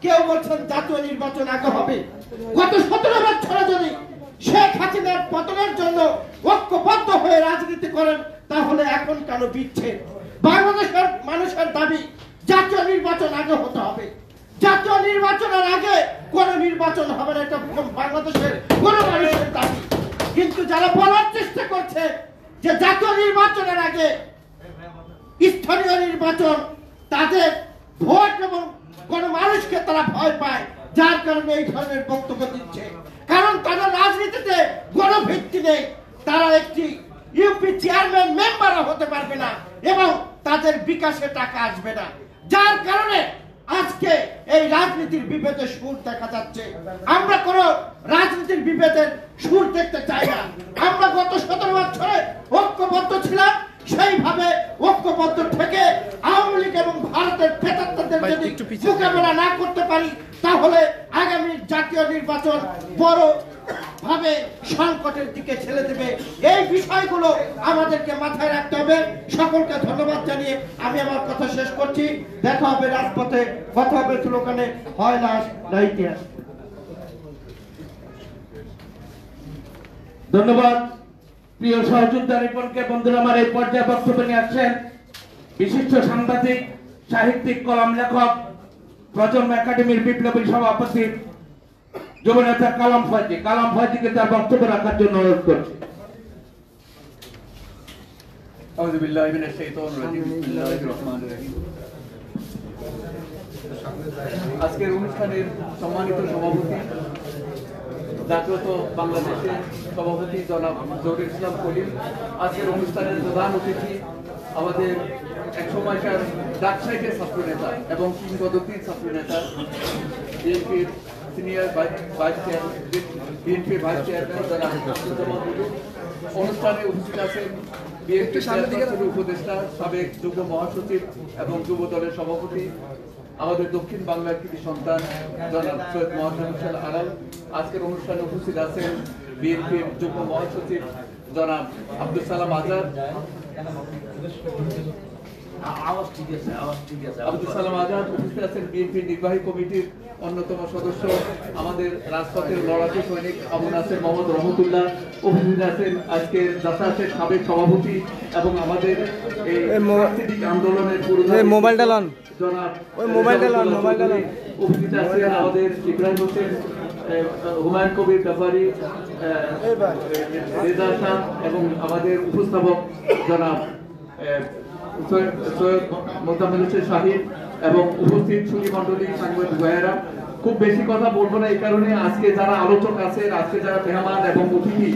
কেউ বলছেন জাতীয় নির্বাচন আগে হবে। গত 17 বছরে যদি শেখ হাসিনার পতনের জন্য ঐক্যবদ্ধ হয়ে রাজনীতি করেন তাহলে এখন কেন বিচ্ছেদ? বাংলাদেশের মানুষের দাবি জাতীয় নির্বাচন আগে হতে হবে। জাতীয় নির্বাচনের আগে কোন নির্বাচন হবে না, এটা বাংলাদেশের কোন মানুষের দাবি। কিন্তু যারা বলার চেষ্টা করছে যে জাতীয় নির্বাচনের আগে স্থানীয় নির্বাচন, তাদের ভোট এবং কোন মানুষকে তারা ভয় পায়, যার কারণে এই ধরনের বক্তব্য দিচ্ছে। কারণ তাদের রাজনীতিতে কোনো ভিত্তি নেই, তারা একটি ইউপি চেয়ারম্যান মেম্বারও হতে পারবে না এবং তাদের বিকাশে টাকা আসবে না, যার কারণে আজকে এই রাজনীতির বিভেদের সুর দেখা যাচ্ছে। আমরা কোন রাজনীতির বিভেদের সুর দেখতে চাই না। আমরা গত 17 বছরে ঐক্যবদ্ধ ছিলাম, সেইভাবে ঐক্যবদ্ধ থেকে আওয়ামী লীগ এবং ভারতের প্রেতাত্মদের যদি মোকাবেলা না করতে পারি তাহলে আগামী জাতীয় নির্বাচন বড় ভাবে সংকটের দিকে ঠেলে দেবে। এই বিষয়গুলো আমাদেরকে মাথায় রাখতে হবে। সকলকে ধন্যবাদ জানিয়ে আমি আমার কথা শেষ করছি। দেখা হবে রাজপথে, কথা হবে স্লোগানে, হয় লাশ না ইতিহাস। ধন্যবাদ প্রিয় সহযোদ্ধা রিপনকে। বন্ধুরা, আমার এই পর্যায়ে বক্তব্য নিয়ে আসছেন বিশিষ্ট সাংবাদিক, সাহিত্যিক, কলাম লেখক, প্রজন্ম একাডেমির বিপ্লবী সভাপতি যুবনেতা কালাম ফয়জি। কালাম ফয়জিকে তার বক্তব্য রাখার জন্য অনুরোধ করছি। আউযু বিল্লাহি মিনাশ শাইতানির রাজিম। বিসমিল্লাহির রহমানির রহিম। আজকের অনুষ্ঠানের সম্মানিত সভাপতি, জাগ্রত বাংলাদেশের সভাপতি জনাব জহুরুল ইসলাম কলিম, আজকের অনুষ্ঠানের প্রধান অতিথি আমাদের এক সময়কার ডাকসাইটের ছাত্রনেতা এবং কিংবদন্তির ছাত্রনেতা, বিএনপির সিনিয়র ভাইস চেয়ারম্যান জনাব অনুষ্ঠানে উপস্থিত আছেন বিএনপি উপদেষ্টা, সাবেক যুগ্ম মহাসচিব এবং যুব দলের সভাপতি, আমাদের দক্ষিণ বাংলার কৃতি সন্তান জনাব সৈয়দ মোহাম্মদ হোসেন আলাল। আজকের অনুষ্ঠানে উপস্থিত আছেন বিএনপির যুগ্ম মহাসচিব জনাব আব্দুল সালাম আজাদ, আব্দুল সালাম আজাদ। উপস্থিত আছেন বিএনপির নির্বাহী কমিটির অন্যতম সদস্য, আমাদের রাজপথের লড়াকু সৈনিক আবু নাসের মোহাম্মদ রহমতুল্লাহ। উপস্থিত আছেন আজকের জাসাসের সাবেক সভাপতি এবং আমাদের এই আন্দোলনের মোবাইলটা লন জনাব উপস্থিত আছেন আমাদের ইব্রাহিম হোসেন, হুমায়ুন কবির ব্যাপারী, রেজা শাহ এবং আমাদের উপস্থাপক জনাব সৈয়দ মোতামিল হোসেন শাহিদ এবং উপস্থিত সুধী মণ্ডলী, সাংবাদিক ভাইয়েরা। খুব বেশি কথা বলবো না, এই কারণে আজকে যারা আলোচক আছেন, আজকে যারা মেহমান এবং অতিথি,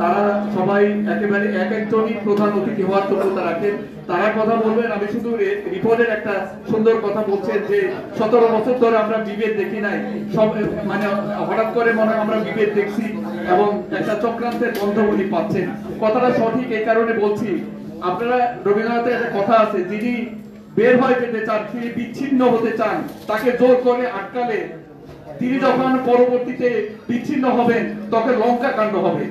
তারা সবাই একেবারে এক একজনই প্রধান অতিথি হওয়ার যোগ্যতা রাখেন, তারা কথা বলবেন। আমি শুধু রিপোর্টের একটা সুন্দর কথা বলছেন যে 17 বছর ধরে আমরা বিভেদ দেখি নাই, সব মানে হঠাৎ করে মনে হয় আমরা বিভেদ দেখছি এবং একটা চক্রান্তের গন্ধ উনি পাচ্ছেন। কথাটা সঠিক, এই কারণে বলছি, আপনারা রবীন্দ্রনাথের একটা কথা আছে, যিনি বের হয়ে যেতে চান, তিনি বিচ্ছিন্ন হতে চান, তাকে জোর করে আটকালে তিনি যখন পরবর্তীতে বিচ্ছিন্ন হবেন তখন লঙ্কা কাণ্ড হবে।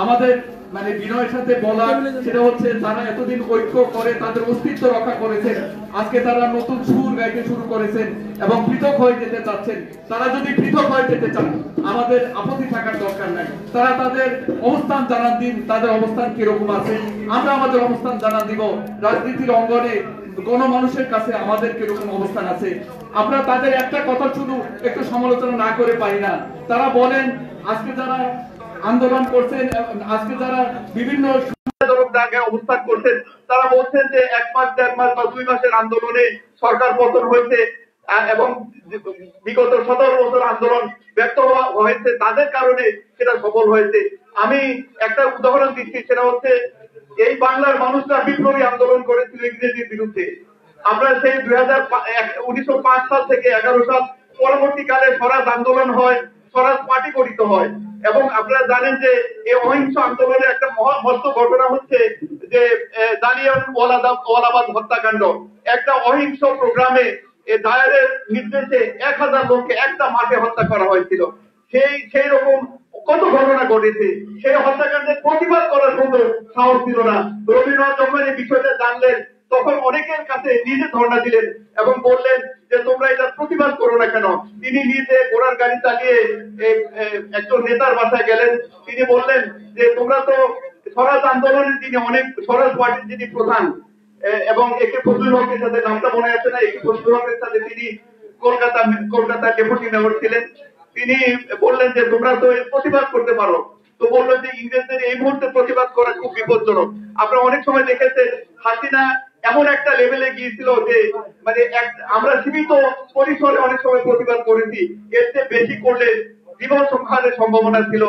আমাদের মানে বিনয়ের সাথে বলা সেটা হচ্ছে, তারা এতদিন ঐক্য করে তাদের অস্তিত্ব রক্ষা করেছেন, আজকে তারা নতুন সুর গাইতে শুরু করেছেন এবং পৃথক হয়ে যেতে চাচ্ছেন। তারা যদি পৃথক হয়ে যেতে চান আমাদের আপত্তি থাকার দরকার নাই, তারা তাদের অবস্থান জানান দিন, তাদের অবস্থান কিরকম আছে, আমরা আমাদের অবস্থান জানান দিব। রাজনীতির অঙ্গনে গণমানুষের কাছে আমাদের কিরকম অবস্থান আছে, আমরা তাদের একটা কথা শুধু একটু সমালোচনা না করে পারি না। তারা বলেন আজকে যারা আন্দোলন করছেন, আজকে যারা বিভিন্ন জায়গায় অবস্থান করছেন, তারা বলছেন যে 1 মাস 1.5 মাস বা 2 মাসের আন্দোলনে সরকার পতন হয়েছে এবং বিগত 17 বছর আন্দোলন ব্যর্থ হয়েছে, তাদের কারণে সেটা সফল হয়েছে। আমি একটা উদাহরণ দিচ্ছি, সেটা হচ্ছে এই বাংলার মানুষরা বিপ্লবী আন্দোলন করেছিল ইংরেজির বিরুদ্ধে। আমরা সেই 1905 সাল থেকে 11 সাল পরবর্তীকালে স্বরাজ আন্দোলন হয়, স্বরাজ পার্টি গঠিত হয় এবং আপনারা জানেন যে এই অহিংস আন্দোলনের একটা মস্ত ঘটনা হচ্ছে যে জালিয়ানওয়ালাবাগ হত্যাকাণ্ড। একটা অহিংস প্রোগ্রামে দায়েরের নির্দেশে 1000 লোককে একটা মাঠে হত্যা করা হয়েছিল। সেই রকম কত ঘটনা ঘটেছে, সেই হত্যাকাণ্ডের প্রতিবাদ করার মতো সাহস ছিল না। রবীন্দ্রনাথ যখন এই বিষয়টা জানলেন তখন অনেকের কাছে নিজে ধর্ণা দিলেন এবং বললেন যে তোমরা এটার প্রতিবাদ করো না কেন? তিনি নিজে ঘোড়ার গাড়ি চালিয়ে একজন নেতার বাসায় গেলেন। তিনি বললেন যে তোমরা তো স্বরাজ আন্দোলনের যিনি অনেক স্বরাজ পার্টির যিনি প্রধান এবং একে ফজলুল হকের সাথে নামটা মনে আছে না, একে ফজলুল হকের সাথে তিনি কলকাতা ডেপুটি মেয়র ছিলেন। তিনি বললেন যে তোমরা তো এর প্রতিবাদ করতে পারো। তো বললো যে ইংরেজদের এই মুহূর্তে প্রতিবাদ করা খুব বিপজ্জনক। আপনারা অনেক সময় দেখেছেন হাসিনা এমন একটা লেভেলে গিয়েছিল যে মানে আমরা সীমিত পরিসরে অনেক সময় প্রতিবাদ করেছি, এর চেয়ে বেশি করলে জীবন সংহারের সম্ভাবনা ছিল।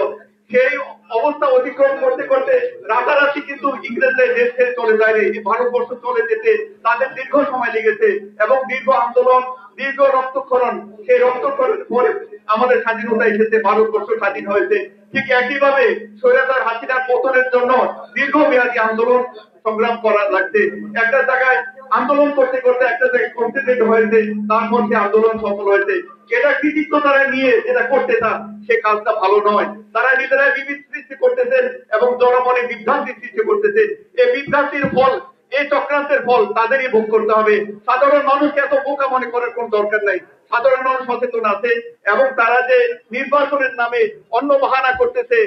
সেই অবস্থা অতিক্রম করতে করতে রাতারাতি কিন্তু ইংরেজদের দেশ ছেড়ে চলে যায়নি, ভারতবর্ষ চলে যেতে তাদের দীর্ঘ সময় লেগেছে এবং দীর্ঘ আন্দোলন, দীর্ঘ রক্তক্ষরণ, সেই রক্তক্ষরণের পরে আমাদের স্বাধীনতা এসেছে, ভারতবর্ষ স্বাধীন হয়েছে। ঠিক একইভাবে স্বৈরাচার হাসিনার পতনের জন্য দীর্ঘমেয়াদী আন্দোলন সংগ্রাম করা লাগছে। একটা জায়গায় আন্দোলন করতে করতে একটা জায়গায় কনসেন্ট্রেট হয়েছে, তারপর সে আন্দোলন সফল হয়েছে। এটা কৃতিত্ব তারা নিয়ে যেটা করতে চান সে কাজটা ভালো নয়। তারা নিজেরাই বিভেদ সৃষ্টি করতেছেন এবং জনমনে বিভ্রান্তি সৃষ্টি করতেছেন। এই বিভ্রান্তির ফল, এই চক্রান্তের ফল তাদেরই ভোগ করতে হবে। সাধারণ মানুষকে এত বোকা মনে করার কোন দরকার নাই। সাধারণ মানুষ সচেতন আছে এবং তারা যে নির্বাচনের নামে অন্য বাহানা করতেছে,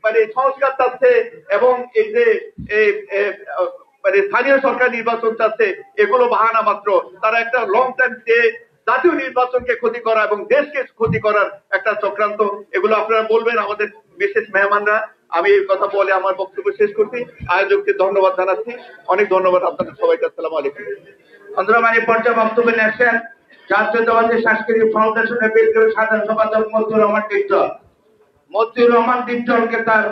মানে সংস্কার চাচ্ছে এবং এই যে মানে স্থানীয় সরকার নির্বাচন চাচ্ছে, এগুলো বাহানা মাত্র। তারা একটা লং টাইম জাতীয় নির্বাচনকে ক্ষতি করা এবং দেশকে ক্ষতি করার একটা চক্রান্ত। এগুলো আপনারা বলবেন আমাদের বিশেষ মেহমানরা। আমি এই কথা বলে আমার বক্তব্য শেষ করছি। আয়োজককে ধন্যবাদ জানাচ্ছি। অনেক ধন্যবাদ আপনাদের সবাইকে। আসসালামু আলাইকুম। অন্তরমানি পর্যায়ে বক্তব্য নিয়েছেন জাতীয়তাবাদী সাংস্কৃতিক ফাউন্ডেশনের বিপ্লবী সাধারণ সম্পাদক মতিউর রহমান ডিপজলকে তার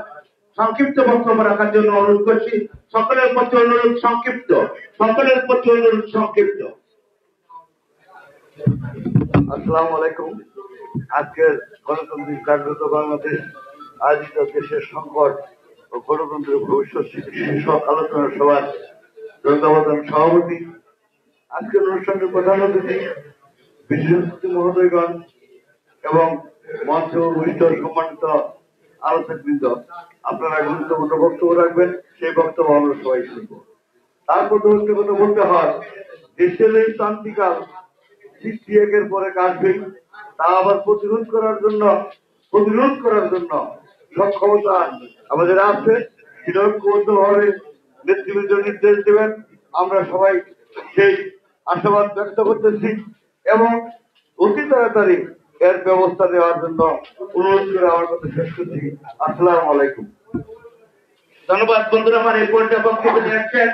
সংক্ষিপ্ত বক্তব্য রাখার জন্য অনুরোধ করছি। সকলের প্রতি অনুরোধ সংক্ষিপ্ত, সকলের প্রতি অনুরোধ সংক্ষিপ্ত। আসসালামু আলাইকুম। আজকের গণতান্ত্রিক জাগ্রত বাংলাদেশ আয়োজিত দেশের সংকট ও গণতন্ত্রের ভবিষ্যৎ শীর্ষক আলোচনা সভার জনতাবধান সভাপতি, আজকের অনুষ্ঠানের প্রধান অতিথি, বিশেষ অতিথি মহোদয়গণ এবং মঞ্চ উপবিষ্ট সম্মানিত আলোচকবৃন্দ, আপনারা গুরুত্বপূর্ণ বক্তব্য রাখবেন, সেই বক্তব্য আমরা সবাই শুনব। তারপর কথা বলতে হয়, দেশের এই শান্তিকাল সৃষ্টি একের পরে কাটবেই, তা আবার প্রতিরোধ করার জন্য সক্ষমতা আমাদের আছে। ভাবে নেতৃবৃন্দ নির্দেশ দেবেন, আমরা সবাই সেই আশাবাদ ব্যক্ত করতেছি এবং অতি তাড়াতাড়ি এর ব্যবস্থা নেওয়ার জন্য অনুরোধ করে আমার কথা শেষ করছি। আসসালামু আলাইকুম। ধন্যবাদ বন্ধুরা। আমার এই পর্যায়ে বক্তব্য নিয়েছেন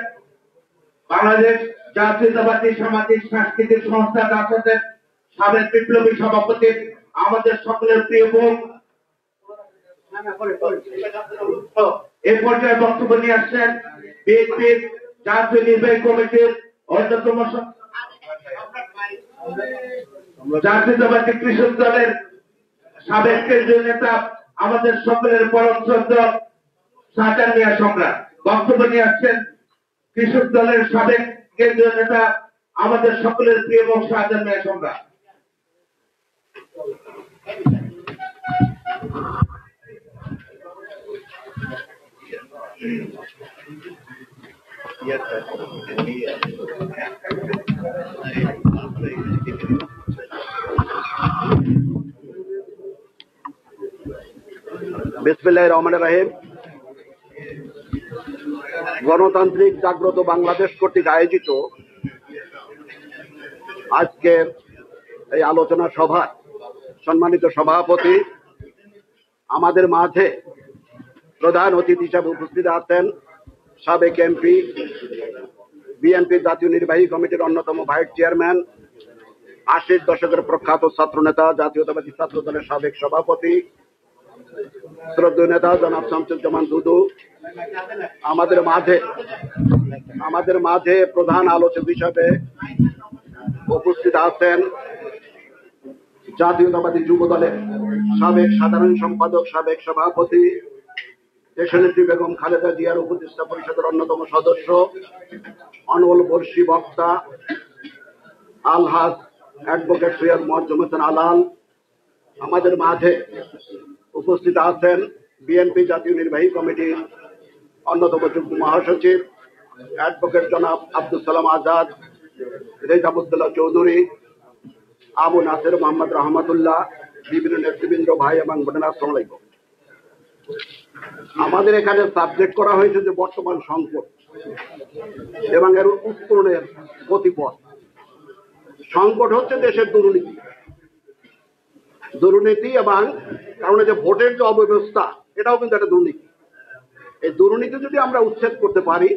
বাংলাদেশ জাতীয়তাবাদী সামাজিক সাংস্কৃতিক সংস্থা জাসদের সাবেক বিপ্লবী সভাপতি, আমাদের সকলের প্রিয় বোন। এই পর্যায়ে বক্তব্য নিয়ে আসছেন বিএনপির জাতীয় নির্বাহী কমিটির অন্যতম জাতীয়তাবাদী কৃষক দলের সাবেক কেন্দ্রীয় নেতা, আমাদের সকলের পরম শ্রদ্ধা শাহজাহান মিয়া সম্রাট। বক্তব্য নিয়ে আসছেন কৃষক দলের সাবেক কেন্দ্রীয় নেতা, আমাদের সকলের প্রিয় এবং শাহজাহান মিয়া সম্রাট। বিসমিল্লাহির রহমানির রহিম। গণতান্ত্রিক জাগ্রত বাংলাদেশ কর্তৃক আয়োজিত আজকের এই আলোচনা সভা সম্মানিত সভাপতি, আমাদের মাঝে প্রধান অতিথি হিসাবে উপস্থিত আছেন সাবেক এমপি, বিএনপি জাতীয় নির্বাহী কমিটির অন্যতম ভাইস চেয়ারম্যান, 80 দশকের প্রখ্যাত ছাত্র নেতা, জাতীয়তাবাদী ছাত্র দলের সাবেক সভাপতি, শ্রদ্ধেয় নেতা জনাব শামসুজ্জামান দুদু। আমাদের মাঝে প্রধান আলোচক হিসাবে উপস্থিত আছেন জাতীয়তাবাদী যুব দলের সাবেক সাধারণ সম্পাদক, সাবেক সভাপতি, দেশনেত্রী বেগম খালেদা জিয়ার উপদেষ্টা পরিষদের অন্যতম সদস্য, অনবল বর্ষী বক্তা আলহাজ অ্যাডভোকেট সৈয়দ মোয়াজ্জেম হোসেন আলাল। আমাদের মাঝে উপস্থিত আছেন বিএনপি জাতীয় নির্বাহী কমিটির অন্যতম যুগ্ম মহাসচিব অ্যাডভোকেট জনাব আব্দুল সালাম আজাদ, রেজাবুদ্দোল্লাহ চৌধুরী, আবু নাসের, মোহাম্মদ রহমতুল্লাহ, বিভিন্ন নেতৃবৃন্দ, ভাই এবং বোনেরা, আসসালামু আলাইকুম। আমাদের এখানে সাবজেক্ট করা হয়েছে যে বর্তমান সংকট এবং এর উত্তরণের গতিপথ। সংকট হচ্ছে দেশের দুর্নীতি, এবং কারণ যে ভোটের যে অব্যবস্থা, এটাও কিন্তু একটা দুর্নীতি। এই দুর্নীতি যদি আমরা উচ্ছেদ করতে পারি,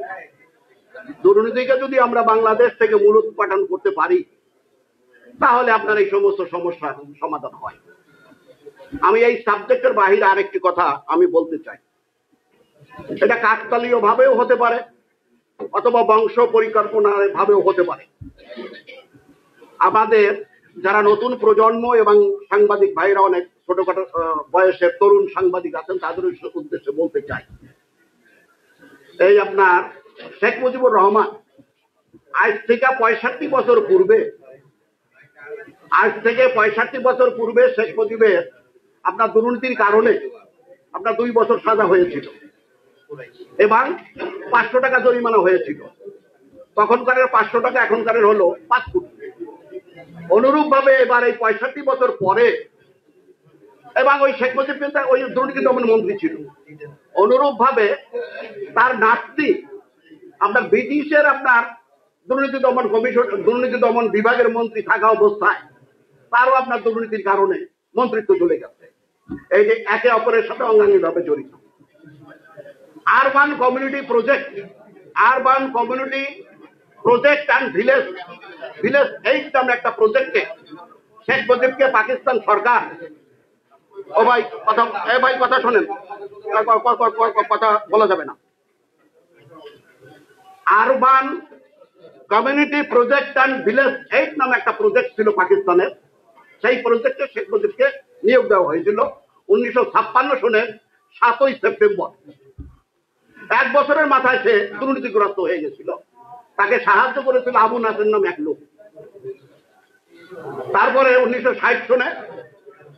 দুর্নীতিকে যদি আমরা বাংলাদেশ থেকে মূলোৎপাটন করতে পারি, তাহলে আপনার এই সমস্ত সমস্যার সমাধান হয়। আমি এই সাবজেক্টের বাহিরে আরেকটি কথা আমি বলতে চাই। এটা কাকতালীয় ভাবেও হতে পারে অথবা বংশ পরিকল্পনার ভাবেও হতে পারে। আমাদের যারা নতুন প্রজন্ম এবং সাংবাদিক ভাইরা, অনেক ছোটখাটো বয়সের তরুণ সাংবাদিক আছেন, তাদের উদ্দেশ্যে বলতে চাই, এই আপনার শেখ মুজিবুর রহমান আজ থেকে 65 বছর পূর্বে, শেখ মুজিবের আপনার দুর্নীতির কারণে আপনার 2 বছর সাজা হয়েছিল এবং 500 টাকা জরিমানা হয়েছিল। তখনকারের 500 টাকা এখনকারের হলো 5 কোটি। অনুরূপ ভাবে এবার এই 65 বছর পরে, এবং ওই শেখ মুজিব কিন্তু ওই দুর্নীতি দমন মন্ত্রী ছিল, অনুরূপ ভাবে তার নাতি আপনার ব্রিটিশের আপনার দুর্নীতি দমন কমিশন, দুর্নীতি দমন বিভাগের মন্ত্রী থাকা অবস্থায় তারও আপনার দুর্নীতির কারণে মন্ত্রিত্ব চলে গেছে। এই যে একে অপরের সাথে অঙ্গাঙ্গিভাবে জড়িত। Urban community project and village 8 নামে একটা প্রজেক্টে শেখ মুজিবকে পাকিস্তান সরকার, কথা শোনেন, কথা বলা যাবে না। Urban community project and village 8 নামে একটা প্রজেক্ট ছিল পাকিস্তানের। সেই প্রজেক্টে শেখ মুজিবকে নিয়োগ দেওয়া হয়েছিল 1956 সনের 7ই সেপ্টেম্বর। 1 বছরের মাথায় সে দুর্নীতিগ্রস্ত হয়ে গেছিল। তাকে সাহায্য করেছিল আবু নাসের নামে এক লোক। তারপরে 1960 সনে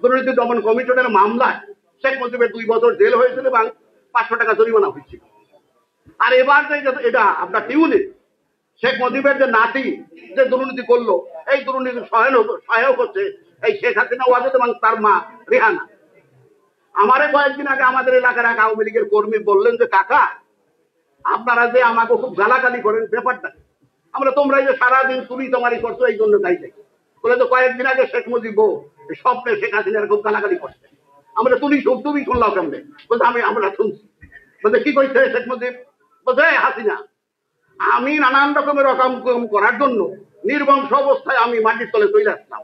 দুর্নীতি দমন কমিশনের মামলায় শেখ মুজিবের 2 বছর জেল হয়েছিল এবং 500 টাকা জরিমানা হয়েছিল। আর এবার যে এটা আপনার টিউলিপ, শেখ মুজিবের যে নাতি যে দুর্নীতি করলো, এই দুর্নীতি সহায়ক হচ্ছে এই শেখ হাসিনা ওয়াজেদ এবং তার মা রেহানা। আমারে কয়েকদিন আগে আমাদের এলাকার এক আওয়ামী লীগের কর্মী বললেন যে, কাকা আপনারা যে আমাকে খুব গালাগালি করেন, ব্যাপারটা আমরা, তোমরা যে সারাদিন চুরি তোমারি করছো, এই জন্য গাই যাই বলে। তো কয়েকদিন আগে শেখ মুজিব স্বপ্নে শেখ হাসিনার খুব গালাগালি করছে, আমরা তুমি শুনলাম কেমনে? বলতে আমরা শুনছি। বলতে কি কইছে শেখ মুজিব? বলছে, হাসিনা, আমি নানান রকমের রকম করার জন্য নির্বংশ অবস্থায় আমি মাটির তলে চলে আসতাম,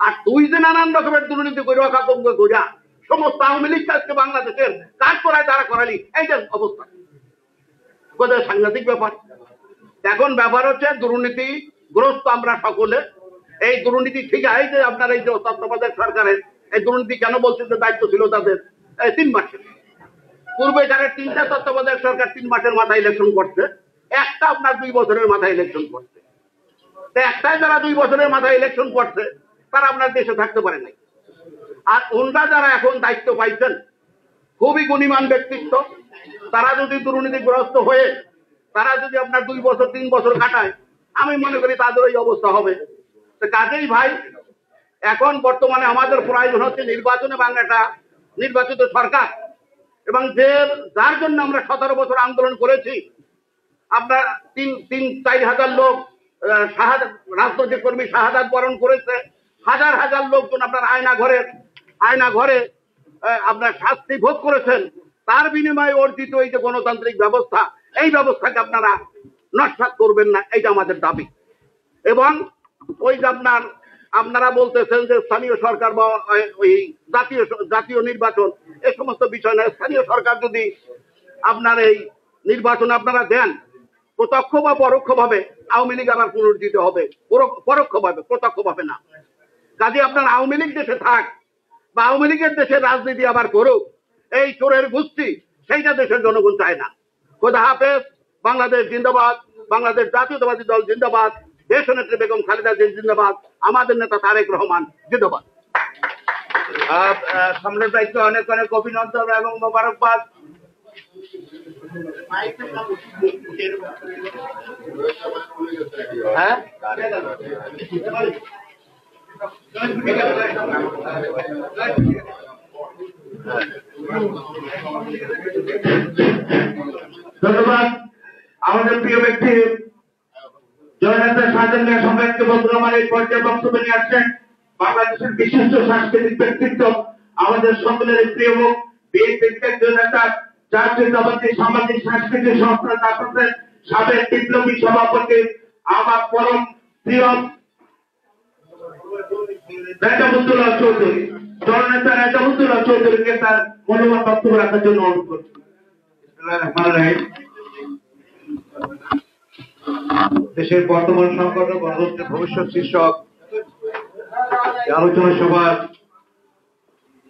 আর তুই যে নানান রকমের দুর্নীতি করে অকাতঙ্ক করিয়া সমস্ত আওয়ামী লীগ আজকে বাংলাদেশের কাজ করায় তারা করালি, এইটা অবস্থা। কোথায় সাংঘাতিক ব্যাপার। এখন ব্যাপার হচ্ছে দুর্নীতিগ্রস্ত আমরা সকলে। এই দুর্নীতি ঠিক আছে যে আপনার এই যে তত্ত্বাবধায়ক সরকারের এই দুর্নীতি কেন বলছে যে দায়িত্ব ছিল তাদের 3 মাসের পূর্বে, যারা 3টা তত্ত্বাবধায়ক সরকার 3 মাসের মাথায় ইলেকশন করছে, একটা আপনার 2 বছরের মাথায় ইলেকশন করছে। একটাই যারা 2 বছরের মাথায় ইলেকশন করছে তারা আপনার দেশে থাকতে পারে নাই। আর ওনরা যারা এখন দায়িত্ব পাইছেন, খুবই গুণীমান ব্যক্তিত্ব, তারা যদি দুর্নীতিগ্রস্ত হয়ে তারা যদি আপনার 2 বছর 3 বছর কাটায়, আমি মনে করি তাদের এই অবস্থা হবে। কাজেই ভাই, এখন বর্তমানে আমাদের প্রয়োজন হচ্ছে নির্বাচন এবং একটা নির্বাচিত সরকার, এবং যার জন্য আমরা 17 বছর আন্দোলন করেছি। আপনার 3-4 হাজার লোক রাজনৈতিক কর্মী শাহাদাত বরণ করেছে, হাজার হাজার লোকজন আপনার আয়না ঘরে আপনার শাস্তি ভোগ করেছেন। তার বিনিময়ে অর্জিত এই যে গণতান্ত্রিক ব্যবস্থা, এই ব্যবস্থাকে আপনারা নস্যাৎ করবেন না, এইটা আমাদের দাবি। এবং ওই যে আপনারা বলতেছেন যে স্থানীয় সরকার বা ওই জাতীয় নির্বাচন, এই সমস্ত বিষয় না। স্থানীয় সরকার যদি আপনার এই নির্বাচন আপনারা দেন, প্রত্যক্ষ বা পরোক্ষভাবে আওয়ামী লীগ আবার পুনর্জিত হবে, পরোক্ষভাবে, প্রত্যক্ষভাবে না। কাজে আপনার আওয়ামী লীগ দেশে থাক বা আওয়ামী লীগের দেশে রাজনীতি আবার করুক, এই চোরের গোষ্ঠী, সেইটা দেশের জনগণ চায় না। খোদা হাফেজ। বাংলাদেশ জিন্দাবাদ, বাংলাদেশ জাতীয়তাবাদী দল জিন্দাবাদ, দেশনেত্রী বেগম খালেদা জিয়া জিন্দাবাদ, আমাদের নেতা তারেক রহমান জিন্দাবাদ। সম্রাট ভাইকে অনেক অনেক অভিনন্দন এবং মোবারকবাদ। হ্যাঁ, ধন্যবাদ আমাদের প্রিয় ব্যক্তি জননেতা শাহজাহান মিয়া সম্মানিত বন্ধুরা আমার এই পর্যায়ে বক্তব্য নিয়ে আসছেন বাংলাদেশের বিশিষ্ট সাংস্কৃতিক ব্যক্তিত্ব আমাদের সকলের প্রিয় মুখ বিএনপির কেন্দ্রীয় নেতা জাতীয়তাবাদী সামাজিক সাংস্কৃতিক সংস্থা জাসদের সাবেক বিপ্লবী সভাপতি আমার পরম প্রিয় রেজাবুদ্দৌলা চৌধুরী জননেতা রেজাবুদ্দৌলা চৌধুরীকে তার মূল্যবান বক্তব্য রাখার জন্য অনুরোধ করছি। দেশের বর্তমান সংকট ও গণতন্ত্রের ভবিষ্যৎ শীর্ষক আলোচনা সভার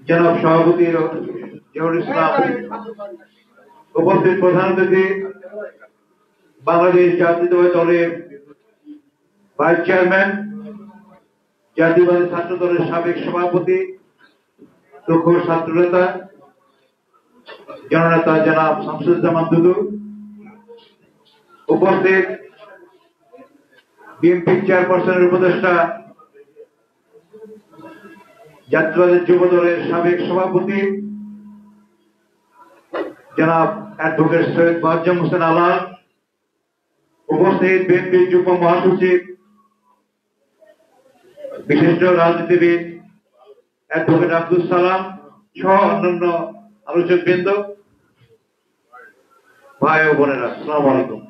জনাব সভাপতি জহুরুল ইসলাম, উপস্থিত প্রধান অতিথি বাংলাদেশ জাতীয়তাবাদী দলের ভাইস চেয়ারম্যান, জাতীয়বাদী ছাত্র দলের সাবেক সভাপতি, দক্ষ ছাত্র নেতা জননেতা জনাব শামসুজ্জামান দুদু, উপস্থিত বিএনপি চেয়ারপারসনের উপদেষ্টা জাতীয়বাদী যুব দলের সাবেক সভাপতি জনাব অ্যাডভোকেট সৈয়দ মোয়াজ্জেম হোসেন আলাল, উপস্থিত বিএনপির যুগ্ম মহাসচিব বিশিষ্ট রাজনীতিবিদ অ্যাডভোকেট আব্দুল সালাম সহ অন্যান্য আলোচক বৃন্দ, ভাই ও বোনেরা, আসসালামু আলাইকুম।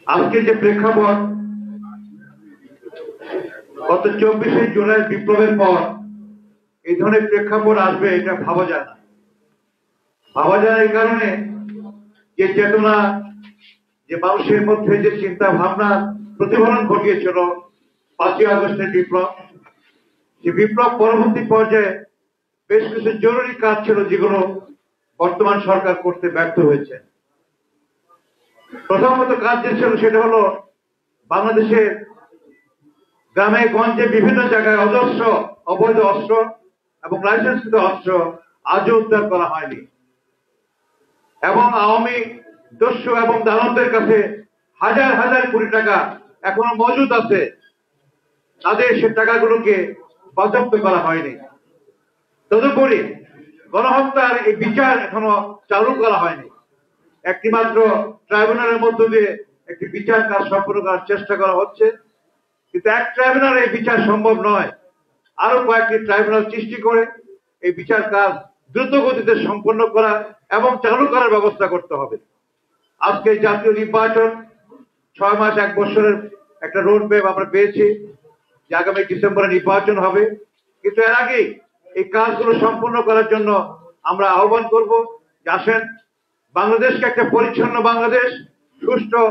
আজকে যে প্রেক্ষাপট, গত 24শে জুলাই বিপ্লবের পর এই ধরনের প্রেক্ষাপট আসবে এটা ভাবা যায় না। ভাবা যায় এই কারণে যে চেতনা, যে মানুষের মধ্যে যে চিন্তা ভাবনা প্রতিফলন ঘটিয়েছিল 5ই আগস্টের বিপ্লব, যে বিপ্লব পরবর্তী পর্যায়ে বেশ কিছু জরুরি কাজ ছিল যেগুলো বর্তমান সরকার করতে ব্যর্থ হয়েছে। প্রথমত কাজ যে ছিল সেটা হলো বাংলাদেশের গ্রামে গঞ্জে বিভিন্ন জায়গায় অজস্র অবৈধ অস্ত্র এবং লাইসেন্সকৃত অস্ত্র আজও উদ্ধার করা হয়নি এবং আওয়ামী দস্যু এবং দানবদের কাছে হাজার হাজার কোটি টাকা এখনো মজুদ আছে, তাদের সে টাকাগুলোকে বাজেয়াপ্ত করা হয়নি। তদুপরি গণহত্যার এই বিচার এখনো চালু করা হয়নি। একটি মাত্র ট্রাইব্যুনালের মধ্য দিয়ে একটি বিচার কাজ সম্পন্ন করার চেষ্টা করা হচ্ছে, কিন্তু এক ট্রাইব্যুনালে এই বিচার সম্ভব নয়। আরো কয়েকটি ট্রাইব্যুনাল সৃষ্টি করে এই বিচার কাজ দ্রুত গতিতে সম্পন্ন করা এবং চালু করার ব্যবস্থা করতে হবে। আজকে জাতীয় নির্বাচন 6 মাস 1 বছরের একটা রোড ম্যাপ আমরা পেয়েছি যে আগামী ডিসেম্বরে নির্বাচন হবে, কিন্তু এর আগেই এই কাজগুলো সম্পন্ন করার জন্য আমরা আহ্বান করব যে আসেন বাংলাদেশকে একটা পরিচ্ছন্ন বাংলাদেশ, সুষ্ঠু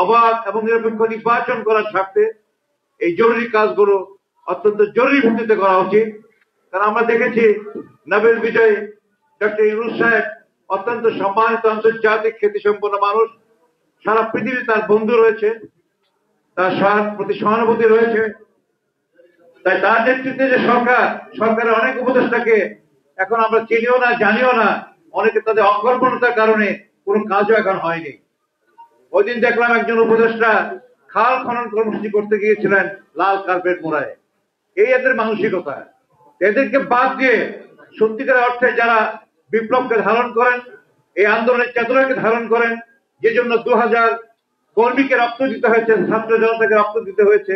অবাধ এবং নিরপেক্ষ নির্বাচন করার স্বার্থে এই জরুরি কাজগুলো অত্যন্ত জরুরি ভিত্তিতে করা উচিত। কারণ আমরা দেখেছি নোবেল বিজয়ী ডক্টর ইউনূস সাহেব অত্যন্ত সম্মানিত আন্তর্জাতিক খ্যাতিসম্পন্ন মানুষ, সারা পৃথিবী তার বন্ধু রয়েছে, তার প্রতি সহানুভূতি রয়েছে। তাই তার নেতৃত্বে যে সরকারের অনেক উপদেষ্টাকে এখন আমরা চিনিও না, জানিও না, অনেকে তাদের অকর্মণ্যতার কারণে কোনো কাজও এখন হয়নি। ওই দিন দেখলাম একজন উপদেষ্টা খাল খনন কর্মসূচি করতে গিয়েছিলেন লাল কার্পেট মোড়ায়। এই এদের মানসিকতা, এদেরকে বাদ দিয়ে সত্যিকার অর্থে যারা বিপ্লবকে ধারণ করেন, এই আন্দোলনের চেতনাকে ধারণ করেন, যে জন্য 2000 কর্মীকে রক্ত দিতে হয়েছে, ছাত্র জনতাকে রক্ত দিতে হয়েছে,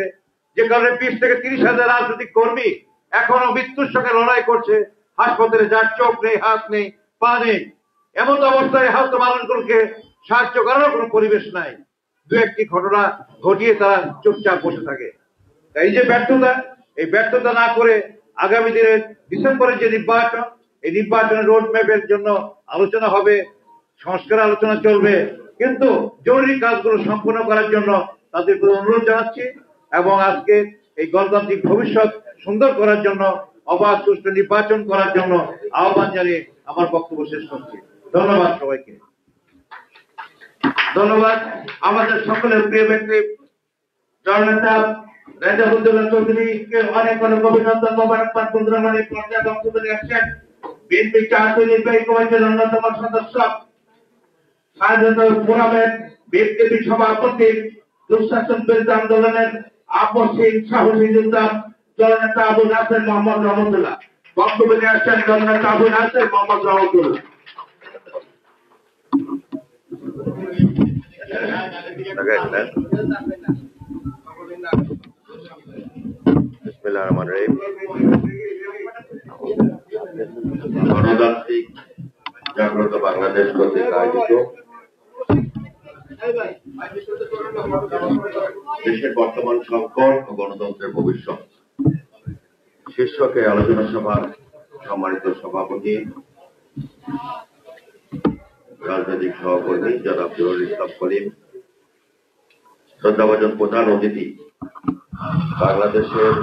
যে কারণে 20 থেকে 30,000 রাজনৈতিক কর্মী এখনো মৃত্যুর সঙ্গে লড়াই করছে, হাসপাতালে যার চোখ নেই, হাত নেই, পা নেই, এমন অবস্থায় আহত মানুষগুলোকে সাহায্য করার কোনো পরিবেশ নাই। দু একটি ঘটনা ঘটিয়ে তারা চুপচাপ বসে থাকে। এই যে ব্যর্থতা, এই ব্যর্থতা না করে আগামী দিনে ডিসেম্বরের যে নির্বাচন, এই নির্বাচনের রোড ম্যাপের জন্য আলোচনা হবে, সংস্কার আলোচনা চলবে, কিন্তু জরুরি কাজগুলো সম্পূর্ণ করার জন্য তাদের প্রতি অনুরোধ জানাচ্ছি এবং আজকে এই গণতান্ত্রিক ভবিষ্যৎ সুন্দর করার জন্য, অবাধ সুষ্ঠু নির্বাচন করার জন্য আহ্বান জানিয়ে আমার বক্তব্য শেষ করছি। ধন্যবাদ সবাইকে। ধন্যবাদ আমাদের সকলের প্রিয় ব্যক্তি জননেতা রেজাবুদ্দৌলা চৌধুরীকে অনেক অনেক অভিনন্দন, মোবারকবাদ। বন্ধুরা আমার এই পর্যায়ে বক্তব্য নিয়ে আসছেন বিএনপি জাতীয় নির্বাহী কমিটির অন্যতম সদস্য, স্বাধীনতা ফোরামের বিএনপি সভাপতি, দুঃশাসন বিরোধী আন্দোলনের আপসহীন সাহসী যোদ্ধা জননেতা আবু নাসের মোহাম্মদ রহমতুল্লাহ। বক্তব্য নিয়ে আসছেন জননেতা আবু নাসের মোহাম্মদ রহমতুল্লাহ। বিসমিল্লাহির রহমানির রহিম। গণতান্ত্রিক জাগ্রত বাংলাদেশ কর্তৃক আয়োজিত দেশের বর্তমান সংকট ও গণতন্ত্রের ভবিষ্যৎ শীর্ষকে আলোচনা সভার সম্মানিত সভাপতি, রাজনৈতিক সহকর্মী জনাব জহুরুল ইসলাম কলিম, শ্রদ্ধাভাজন প্রধান অতিথি, বাংলাদেশের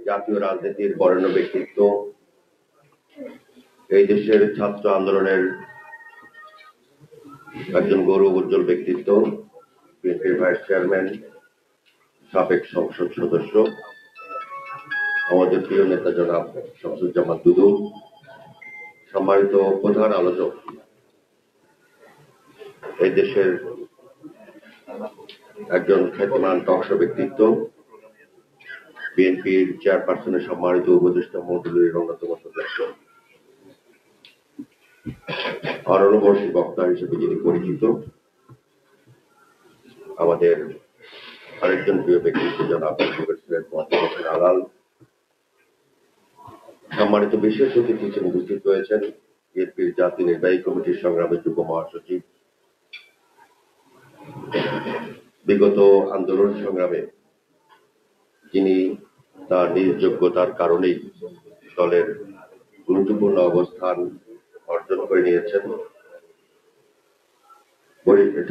জাতীয় রাজনীতির বরেণ্য ব্যক্তিত্ব, এই দেশের ছাত্র আন্দোলনের একজন গৌরব উজ্জ্বল ব্যক্তিত্ব, বিএনপির ভাইস চেয়ারম্যান, সাবেক সংসদ সদস্য, আমাদের প্রিয় নেতা জনাব শামসুজ্জামান দুদু, সম্মানিত প্রধান আলোচক, এই দেশের একজন খ্যাতিমান টকশো ব্যক্তিত্ব, বিএনপির চেয়ারপারসনের সম্মানিত উপদেষ্টা মণ্ডলীর অন্যতম সদস্য, অরণ্যবর্ষী বক্তা হিসেবে যিনি পরিচিত, আমাদের আরেকজন প্রিয় ব্যক্তিত্ব জনাব আলাল, সম্মানিত বিশেষ অতিথি হিসেবে উপস্থিত রয়েছেন বিএনপির জাতীয় নির্বাহী কমিটির সংগ্রামী যুগ্ম মহাসচিব, বিগত আন্দোলন সংগ্রামে যিনি তার নিজ যোগ্যতার কারণেই দলের গুরুত্বপূর্ণ অবস্থান অর্জন করে নিয়েছেন,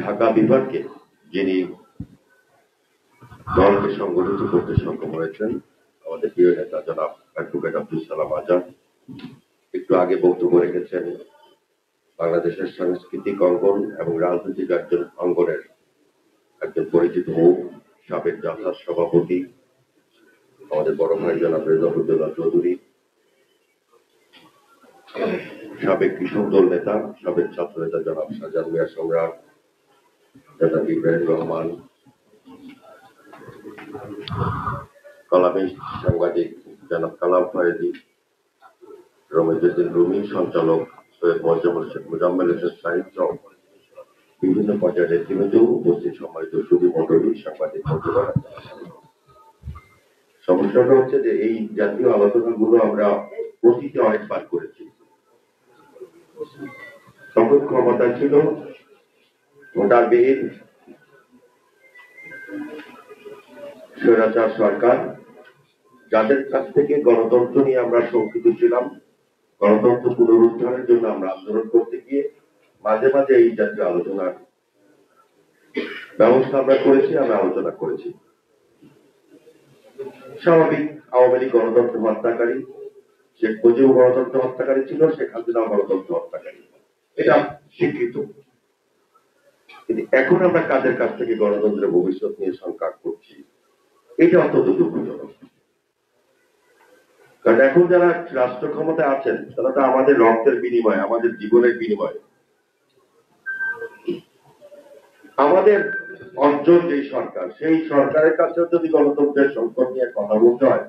ঢাকা বিভাগকে যিনি দলকে সংগঠিত করতে সক্ষম হয়েছেন, আমাদের প্রিয় নেতা জনাব অ্যাডভোকেট আব্দুল সালাম আজাদ। একটু আগে বক্তব্য রেখেছেন বাংলাদেশের সাংস্কৃতিক অঙ্গন এবং রাজনৈতিক একজন অঙ্গনের একজন পরিচিত মুখ, সাবেক জাসার সভাপতি, আমাদের বড় ভাই জনাব রেজাউদ্দৌলা চৌধুরী, সাবেক কৃষক দল নেতা, সাবেক ছাত্র নেতা জনাব শাহজাহান মিয়া সম্রাট, জনাব ইব্রাহিম রহমান, কলামিস্ট সাংবাদিক জনাব কালাম ফয়েজি, রমেজউদ্দিন রুমি, সঞ্চালক সৈয়দ মুজাম্মেল হোসেন সাহিদ সহ বিভিন্ন পর্যায়ের নেতৃবৃন্দ, উপস্থিত সম্মানিত সুধী মণ্ডলী, সাংবাদিক বন্ধুরা। সমস্যাটা হচ্ছে যে এই জাতীয় আলোচনাগুলো আমরা অতীতে অনেকবার করেছি। তখন ক্ষমতা ছিল ভোটারবিহীন স্বৈরাচার সরকার, যাদের কাছ থেকে গণতন্ত্র নিয়ে আমরা শঙ্কিত ছিলাম। গণতন্ত্র পুনরুদ্ধারের জন্য আমরা আন্দোলন করতে গিয়ে মাঝে মাঝে এই জাতীয় আলোচনার ব্যবস্থা আমরা করেছি, আমরা আলোচনা করেছি। স্বাভাবিক, আওয়ামী লীগ গণতন্ত্র হত্যাকারী, শেখ মুজিব গণতন্ত্র হত্যাকারী ছিল, শেখ হাসিনা গণতন্ত্র হত্যাকারী, এটা স্বীকৃত। কিন্তু এখন আমরা কাদের কাছ থেকে গণতন্ত্রের ভবিষ্যৎ নিয়ে শঙ্কা করছি, এটা অত্যন্ত দুঃখজনক। কারণ এখন যারা রাষ্ট্র ক্ষমতায় আছেন তারা তো আমাদের রক্তের বিনিময়ে, আমাদের জীবনের বিনিময়ে, আমাদের অর্জন যেই সরকার, সেই সরকারের কাছে যদি গণতন্ত্রের সংকট নিয়ে কথা বলতে হয়,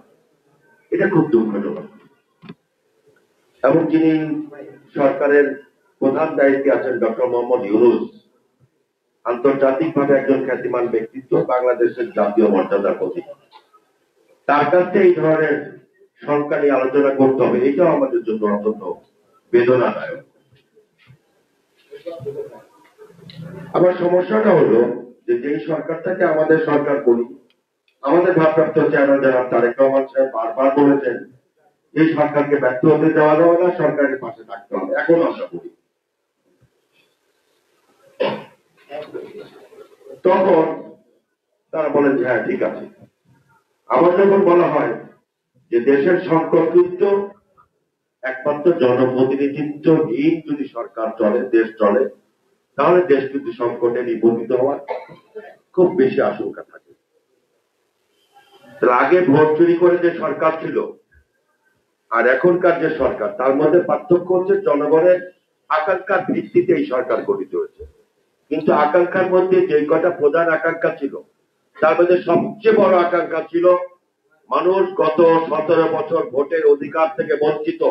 এটা খুব দুঃখজনক। এবং যিনি সরকারের প্রধান দায়িত্বে আছেন ডক্টর মোহাম্মদ ইউনূস, আন্তর্জাতিকভাবে একজন খ্যাতিমান ব্যক্তিত্ব, বাংলাদেশের জাতীয় মর্যাদার প্রতীক, তার কাছে এই ধরনের সংখ্যা নিয়ে আলোচনা করতে হবে, এটাও আমাদের জন্য অত্যন্ত বেদনাদায়ক। আবার সমস্যাটা হলো যে যেই সরকারটাকে আমাদের সরকার করি, আমাদের ভারপ্রাপ্ত চেয়ারম্যান জনাব তারেক রহমান সাহেব বারবার বলেছেন এই সরকারকে ব্যর্থ হতে দেওয়া যাবে না, সরকারের পাশে থাকতে হবে। এখন আমরা বলি, তখন তারা বলেন যে হ্যাঁ ঠিক আছে। আবার যখন বলা হয় যে দেশের সংকট কিন্তু একমাত্র জনপ্রতিনিধিত্বহীন যদি সরকার চলে, দেশ চলে, তাহলে দেশ কিন্তু সংকটে নিবন্ধিত হওয়ার খুব বেশি আশঙ্কা থাকে। আগে ভোট চুরি করে যে সরকার ছিল আর এখনকার যে সরকার, তার মধ্যে পার্থক্য হচ্ছে জনগণের আকাঙ্ক্ষার ভিত্তিতে এই সরকার গঠিত হয়েছে। কিন্তু আকাঙ্ক্ষার মধ্যে যে কটা প্রধান আকাঙ্ক্ষা ছিল, তার মধ্যে সবচেয়ে বড় আকাঙ্ক্ষা ছিল মানুষ গত 17 বছর ভোটের অধিকার থেকে বঞ্চিত।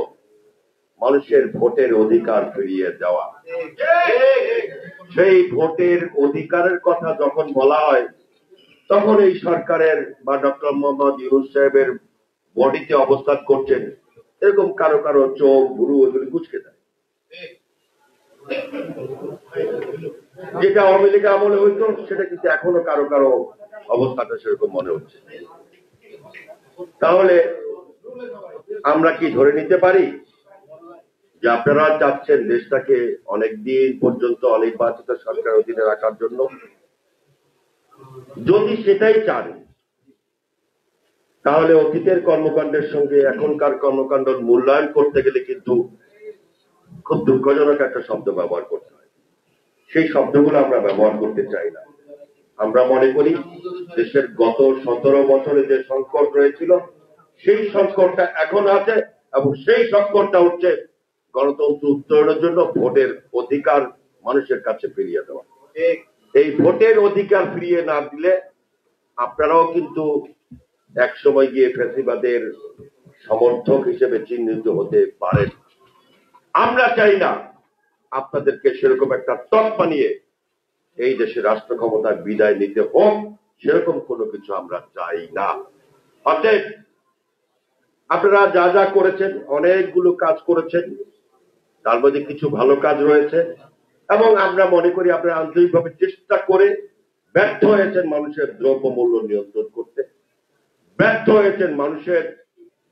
মানুষের ভোটের অধিকার ফিরিয়ে দেওয়া, সেই ভোটের অধিকারের কথা যখন বলা হয় তখন এই সরকারের বা ডক্টর মোহাম্মদ ইউনূস সাহেবের বডিতে অবস্থান করছেন এরকম কারো কারো চোখ ভুরু এগুলি কুঁচকে দেয়। যেটা আওয়ামী লীগের আমলে হইতো সেটা কিন্তু এখনো কারো কারো অবস্থাটা সেরকম মনে হচ্ছে। তাহলে আমরা কি ধরে নিতে পারি যে আপনারা চাচ্ছেন দেশটাকে অনেকদিন পর্যন্ত অনির্বাচিত সরকারের অধীনে রাখার জন্য? যদি সেটাই চান তাহলে অতীতের কর্মকাণ্ডের সঙ্গে এখনকার কর্মকাণ্ড মূল্যায়ন করতে গেলে কিন্তু খুব দুঃখজনক একটা শব্দ ব্যবহার করতে হয়। সেই শব্দগুলো আমরা ব্যবহার করতে চাই না। আমরা মনে করি দেশের গত 17 বছরে যে সংকট রয়েছিল সেই সংকটটা এখন আছে এবং সেই সংকটটা হচ্ছে গণতন্ত্র উত্তরণের জন্য ভোটের অধিকার মানুষের কাছে ফিরিয়ে দেওয়া। এই ভোটের অধিকার ফিরিয়ে না দিলে আপনারাও কিন্তু একসময় গিয়ে ফ্যাসিবাদের সমর্থক হিসেবে চিহ্নিত হতে পারেন। আমরা চাই না আপনাদেরকে সেরকম একটা তক বানিয়ে এই দেশে রাষ্ট্র ক্ষমতার বিদায় নিতে হোক, সেরকম কোনো কিছু আমরা চাই না। অতএব আপনারা যা যা করেছেন, অনেকগুলো কাজ করেছেন, তার মধ্যে কিছু ভালো কাজ রয়েছে এবং আমরা মনে করি আপনারা আন্তরিকভাবে চেষ্টা করে ব্যর্থ হয়েছেন মানুষের দ্রব্যমূল্য নিয়ন্ত্রণ করতে, ব্যর্থ হয়েছেন মানুষের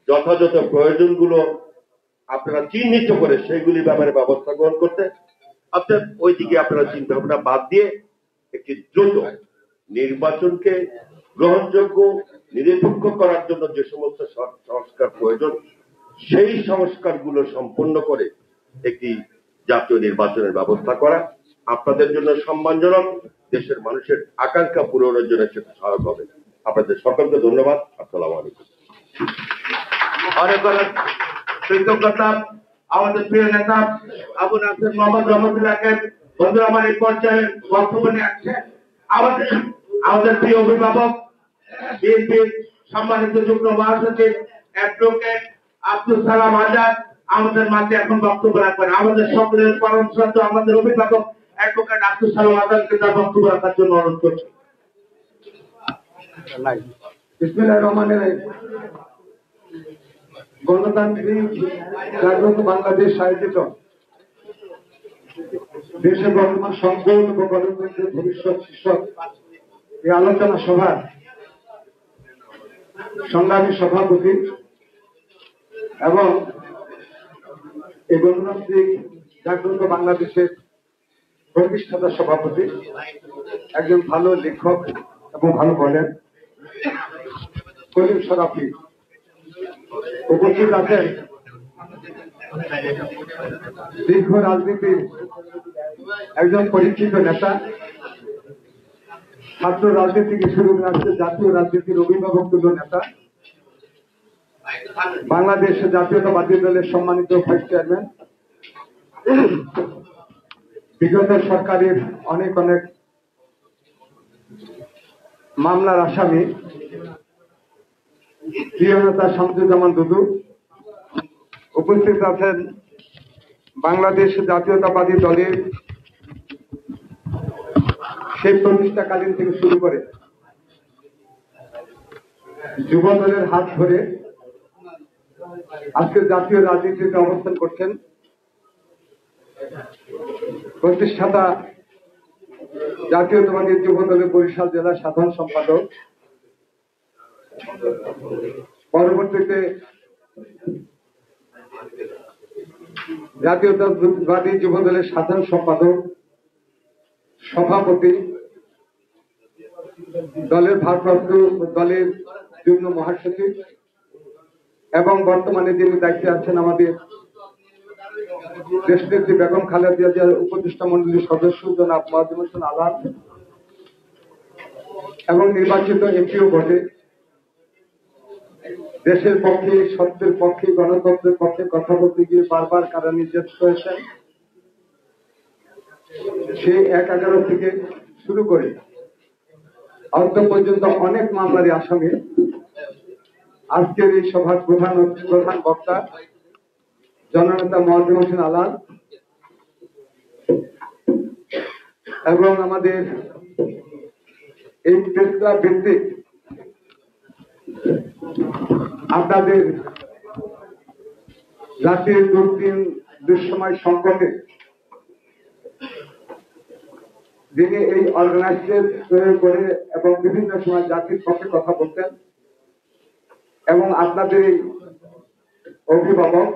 যথাযথ প্রয়োজনগুলো আপনারা চিহ্নিত করে সেইগুলি ব্যাপারে ব্যবস্থা গ্রহণ করতে। অর্থাৎ ওই দিকে আপনারা চিন্তা ভাবনা বাদ দিয়ে একটি দ্রুত নির্বাচনকে গ্রহণযোগ্য নিরপেক্ষ করার জন্য যে সমস্ত সংস্কার প্রয়োজন সেই সংস্কারগুলো সম্পন্ন করে একটি জাতীয় নির্বাচনের ব্যবস্থা করা আপনাদের জন্য সম্মানজনক, দেশের মানুষের আকাঙ্ক্ষা পূরণের জন্য সেটা সহায়ক হবে। আপনাদের সকলকে ধন্যবাদ। আসসালামু আলাইকুম। অনেক অনেক কৃতজ্ঞতা আমাদের প্রিয় নেতা আবু নাসের মোহাম্মদ রহমতুল্লাহকে। বন্ধুরা, আমার এই পর্যায়ে বক্তব্য নিয়ে আসছে আমাদের প্রিয় অভিভাবক বিএনপির সম্মানিত যুগ্ম মহাসচিব অ্যাডভোকেট আব্দুল সালাম আজাদ আমাদের মাঝে এখন বক্তব্য রাখবেন। আমাদের সকলের পরম শ্রদ্ধা আমাদের অভিভাবক অ্যাডভোকেট আব্দুল সালাম আজাদকে তার বক্তব্য রাখার জন্য অনুরোধ করছি। বিসমিল্লাহির রহমানির রহিম। গণতান্ত্রিক জাগ্রত বাংলাদেশ আয়োজিত দেশের বর্তমান সংকট ও গণতন্ত্রের ভবিষ্যৎ শীর্ষক এই আলোচনা সভার সংগ্রামী সভাপতি এবং এই গণতান্ত্রিক জাগ্রত বাংলাদেশের প্রতিষ্ঠাতা সভাপতি, একজন ভালো লেখক এবং ভালো বলেন কলিম শরাফি, উপস্থিত আছেন দীর্ঘ রাজনীতির একজন পরিচিত নেতা, ছাত্র রাজনীতি থেকে শুরু করে জাতীয় রাজনীতির অভিভাবক তুল্য নেতা, বাংলাদেশ জাতীয়তাবাদী দলের সম্মানিত ভাইস চেয়ারম্যান, বিগত সরকারের অনেক অনেক মামলার আসামি প্রিয় নেতা শামসুজ্জামান দুদু, উপস্থিত আছেন বাংলাদেশ জাতীয়তাবাদী দলের সেই প্রতিষ্ঠাকালীন থেকে শুরু করে যুব দলের হাত ধরে আজকে জাতীয় রাজনীতিতে অবস্থান করছেন প্রতিষ্ঠাতা জাতীয়তাবাদী যুব দলের বরিশাল জেলার সাধারণ সম্পাদক, পরবর্তীতে জাতীয়তাবাদী যুব দলের সাধারণ সম্পাদক, সভাপতি, দলের ভারপ্রাপ্ত দলের যুগ্ম মহাসচিব এবং বর্তমানে যিনি দায়িত্বে আছেন আমাদের দেশনেত্রী বেগম খালেদা জিয়ার উপদেষ্টা মন্ডলীর সদস্য জনাব মোয়াজ্জেম হোসেন আলাল এবং নির্বাচিত এমপিও বটে। দেশের পক্ষে, সত্যের পক্ষে, গণতন্ত্রের পক্ষে কথা বলতে গিয়ে বারবার কারা নির্যাতিত হয়েছেন, সেই ১/১১ থেকে শুরু করে আজ পর্যন্ত অনেক মামলারই আসামি আজকের এই সভার প্রধান বক্তা জননেতা মওয়াজ্জেম হোসেন আলাল এবং আমাদের এই প্রেস ক্লাব ভিত্তিক আপনাদের জাতির দুঃসময় সংকটে যিনি এই অর্গানাইজেশন তৈরি করে এবং বিভিন্ন সময় জাতির পক্ষে কথা বলতেন এবং আপনাদের এই অভিভাবক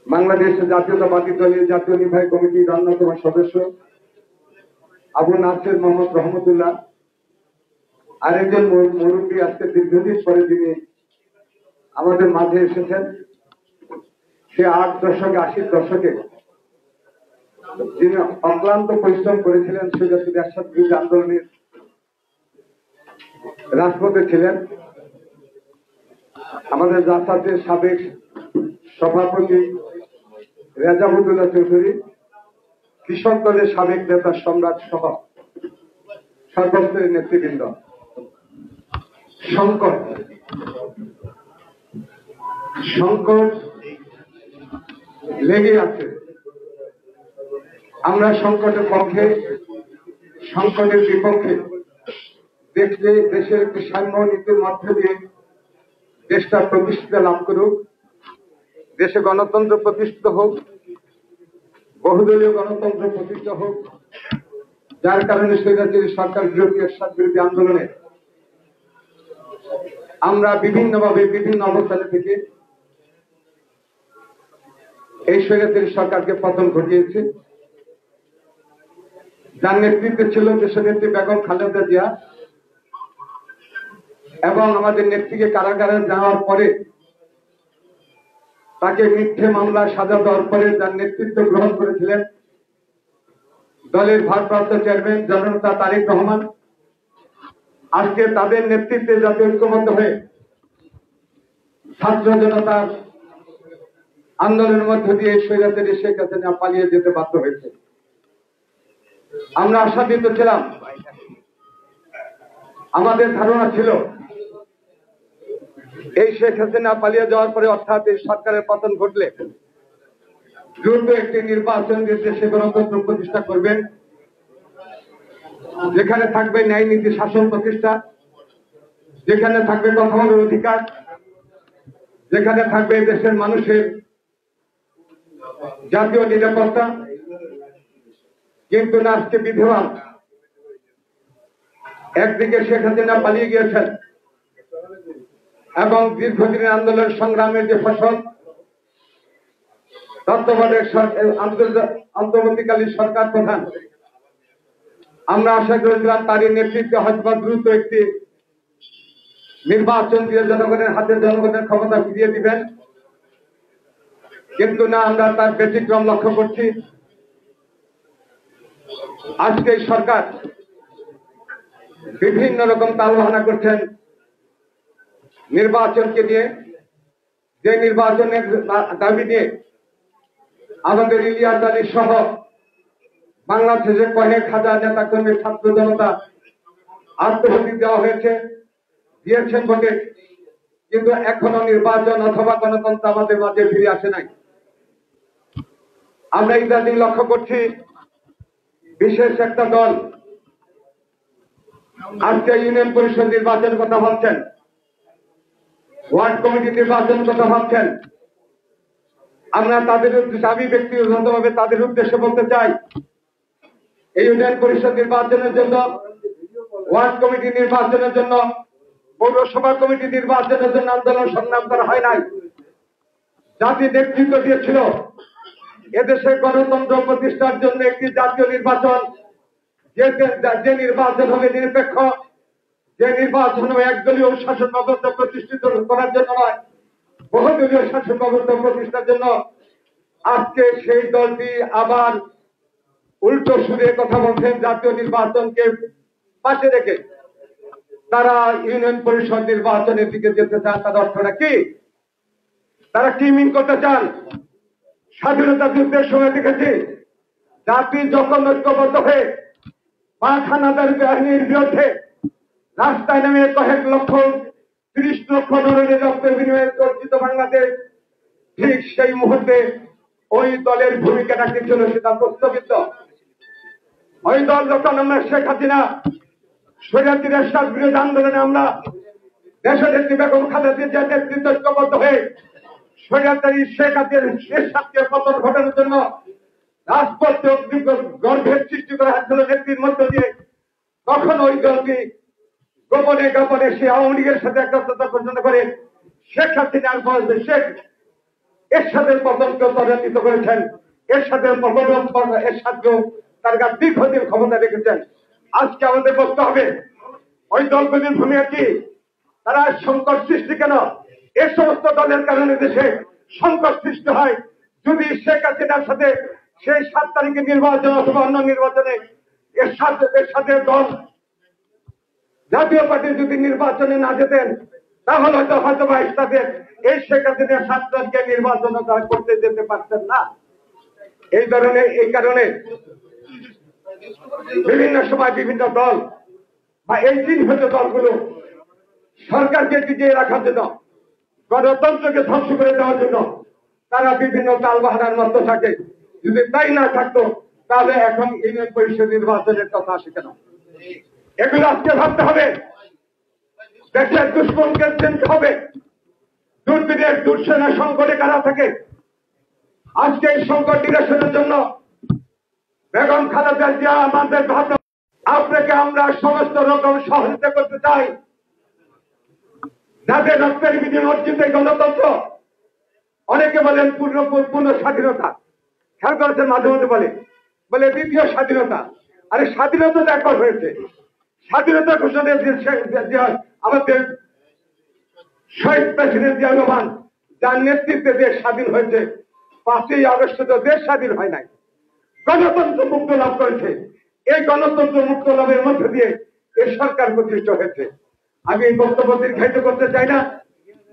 বাংলাদেশ জাতীয়তাবাদী দলের জাতীয় নির্বাহী কমিটির অন্যতম সদস্য আবু নাসের মোহাম্মদ রহমতুল্লাহ আরেকজন মুরব্বী আজকে দীর্ঘদিন পরে যিনি আমাদের মাঝে এসেছেন, সে ৮ দশকে ৮০ দশকে যিনি অক্লান্ত পরিশ্রম করেছিলেন, সৈয়দ এরশাদ বিরোধী আন্দোলনের রাজপথে ছিলেন, আমাদের জাসাতের সাবেক সভাপতি রেজাউদ্দৌলা চৌধুরী, কৃষক দলের সাবেক নেতা সম্রাট সহ সর্বস্তরের নেতৃবৃন্দ। সংকট লেগে আছে। আমরা সংকটের পক্ষে, সংকটের বিপক্ষে। দেখলে দেশের একটি সাম্য নীতির মধ্য দিয়ে দেশটা প্রতিষ্ঠিত লাভ করুক, দেশে গণতন্ত্র প্রতিষ্ঠিত হোক, বহুদলীয় গণতন্ত্র প্রতিষ্ঠিত হোক, যার কারণে স্বৈরাচারী সরকার বিরোধী এরশাদ বিরোধী আন্দোলনে আমরা বিভিন্নভাবে বিভিন্ন অবস্থানে থেকে এই স্বৈরাচারী সরকারকে পতন ঘটিয়েছি। যার নেতৃত্বে ছিল দেশনেত্রী বেগম খালেদা জিয়া এবং আমাদের নেত্রীকে কারাগারে যাওয়ার পরে তাকে মিথ্যে মামলায় সাজা দেওয়ার পরে যার নেতৃত্ব গ্রহণ করেছিলেন দলের ভারপ্রাপ্ত চেয়ারম্যান জননেতা তারেক রহমান। আজকে তাদের নেতৃত্বে যাতে ঐক্যবদ্ধ হয়ে ছাত্র জনতার আন্দোলনের মধ্য দিয়ে স্বৈরাচারী শেখ হাসিনা পালিয়ে যেতে বাধ্য হয়েছে। আমরা আশান্বিত ছিলাম, আমাদের ধারণা ছিল এই শেখ হাসিনা পালিয়ে যাওয়ার পরে অর্থাৎ এই সরকারের পতন ঘটলে দ্রুত একটি নির্বাচন দিয়ে দেশে গণতন্ত্র প্রতিষ্ঠা করবেন, যেখানে থাকবে ন্যায় নীতি শাসন প্রতিষ্ঠা, যেখানে থাকবে কথা বলার অধিকার, যেখানে থাকবে দেশের মানুষের জাতীয় নিরাপত্তা। কিন্তু না, আজকে বিধবা একদিকে শেখ হাসিনা পালিয়ে গিয়েছেন এবং দীর্ঘদিনের আন্দোলন সংগ্রামের যে ফসল তত্ত্বাবধায়ক অন্তর্বর্তীকালীন সরকার প্রধান, আমরা আশা করেছিলাম তারই নেতৃত্বে হয়তো দ্রুত একটি নির্বাচন দিয়ে জনগণের হাতে জনগণের ক্ষমতা ফিরিয়ে দিবেন। কিন্তু না, আমরা তার ব্যতিক্রম লক্ষ্য করছি। আজকে এই সরকার বিভিন্ন রকম তালবাহানা করছেন নির্বাচনকে নিয়ে, যে নির্বাচনের দাবি নিয়ে আমাদের ইলিয়াস আলী সহ বাংলাদেশে কয়েক হাজার নেতা কর্মী ছাত্র জনতা আত্মহত্যা দেওয়া হয়েছে, দিয়েছেন বটে, কিন্তু এখনো নির্বাচন অথবা গণতন্ত্র আমাদের মাঝে ফিরে আসে নাই। আমরা ইদানিং লক্ষ্য করছি বিশেষ একটা দল আজকে ইউনিয়ন পরিষদ নির্বাচন কথা ভাবছেন, ওয়ার্ড কমিটি নির্বাচন কথা ভাবছেন। আমরা তাদের উদ্দেশ্যে, আমি ব্যক্তিগতভাবে তাদের উদ্দেশ্যে বলতে চাই, এই ইউনিয়ন পরিষদ নির্বাচনের জন্য, ওয়ার্ড কমিটি নির্বাচনের জন্য, পৌরসভা কমিটি নির্বাচনের জন্য আন্দোলন সংগ্রাম করা হয় নাই। জাতি নেতৃত্ব দিয়েছিল এদেশে গণতন্ত্র প্রতিষ্ঠার জন্য একটি জাতীয় নির্বাচন, যে নির্বাচন হবে নিরপেক্ষ, যে নির্বাচন হবে একদলীয় শাসন ব্যবস্থা প্রতিষ্ঠিত করার জন্য নয়, বহুদলীয় শাসন ব্যবস্থা প্রতিষ্ঠার জন্য। আজকে সেই দলটি আবার উল্টো সুরে কথা বলছেন, জাতীয় নির্বাচনকে পাশে রেখে তারা ইউনিয়ন পরিষদ নির্বাচনের দিকে যেতে চান। তার অর্থটা কি? তারা কি মিন করতে চান? স্বাধীনতা যুদ্ধের সময় দেখেছি জাতি যখন ঐক্যবদ্ধ হয়ে পাক হানাদার বাহিনীর বিরুদ্ধে রাস্তায় নেমে কয়েক লক্ষ 30 লক্ষ তরুণের রক্তের বিনিময়ে অর্জিত বাংলাদেশ, ঠিক সেই মুহূর্তে ওই দলের ভূমিকাটা কি ছিল সেটা প্রশ্নবিদ্ধ। ওই দল যখন আমরা শেখ হাসিনা স্বৈরাচারী এরশাদ বিরোধী আন্দোলনে আমরা দেশনেত্রী বেগম খালেদা জিয়ার নেতৃত্বে ঐক্যবদ্ধ হয়ে স্বৈরাচারী শেখ এরশাদকে পতন ঘটানোর জন্য রাজপথে গর্ভের সৃষ্টি করা হয়েছিল নেত্রীর মধ্য দিয়ে, তখন ওই দলটি গোপনে গোপনে সে আওয়ামী লীগের সাথে একাত্মতা ঘোষণা করে শেখ হাসিনার শেখ এরশাদের পতনকে ত্বরান্বিত করেছেন। এরশাদের এরশাদকেও তার কাছে দীর্ঘদিন ক্ষমতা রেখেছেন। আজকে আমাদের বলতে হবে ওই দলগুলির ভূমিকা কি, তারা সংকট সৃষ্টি কেন? এই সমস্ত দলের কারণে দেশে সংকট সৃষ্টি হয়। যদি শেখ হাসিনার সাথে সেই 7 তারিখে নির্বাচন অথবা অন্য নির্বাচনে এরশাদের দল জাতীয় পার্টি যদি নির্বাচনে না যেতেন, তাহলে হয়তো তাদের এই শেখ হাসিনার 7 তারিখে নির্বাচন তারা করতে যেতে পারতেন না। এই কারণে বিভিন্ন সময় বিভিন্ন দল বা এই চিহ্নিত দলগুলো সরকারকে টিকিয়ে রাখার জন্য, গণতন্ত্রকে ধ্বংস করে দেওয়ার জন্য তারা বিভিন্ন তালবাহানার মধ্যে থাকে। যদি তাই না থাকতো তাহলে এখন ইউনিয়ন পরিষদ নির্বাচনের কথা আসে কেন? এগুলো আজকে ভাবতে হবে। দেশের দুশ্মনকে চিনতে হবে। দুর্দিনের দুঃসেনা সংকটে কারা থাকে। আজকে এই সংকট নিরসনের জন্য বেগম খালেদা জিয়া আমাদের ভাবনা, আপনাকে আমরা সমস্ত রকম সহযোগিতা করতে চাই। যাদের রক্তের বিনিময়ে অর্জিত গণতন্ত্র, অনেকে বলেন পূর্ণ স্বাধীনতা, খেয়াল করেছেন মাঝে মধ্যে বলে দ্বিতীয় স্বাধীনতা। আরে স্বাধীনতা একবার হয়েছে, স্বাধীনতা ঘোষণা আমাদের শহীদ প্রেসিডেন্ট জিয়া রহমান যার নেতৃত্বে দেশ স্বাধীন হয়েছে। 5ই আগস্ট তো দেশ স্বাধীন হয় নাই, গণতন্ত্র মুক্ত লাভ করেছে। এই গণতন্ত্র মুক্ত লাভের মধ্যে দিয়ে এই সরকার প্রতিষ্ঠিত হয়েছে। আমি এই বক্তব্য দীর্ঘায়িত করতে চাই না।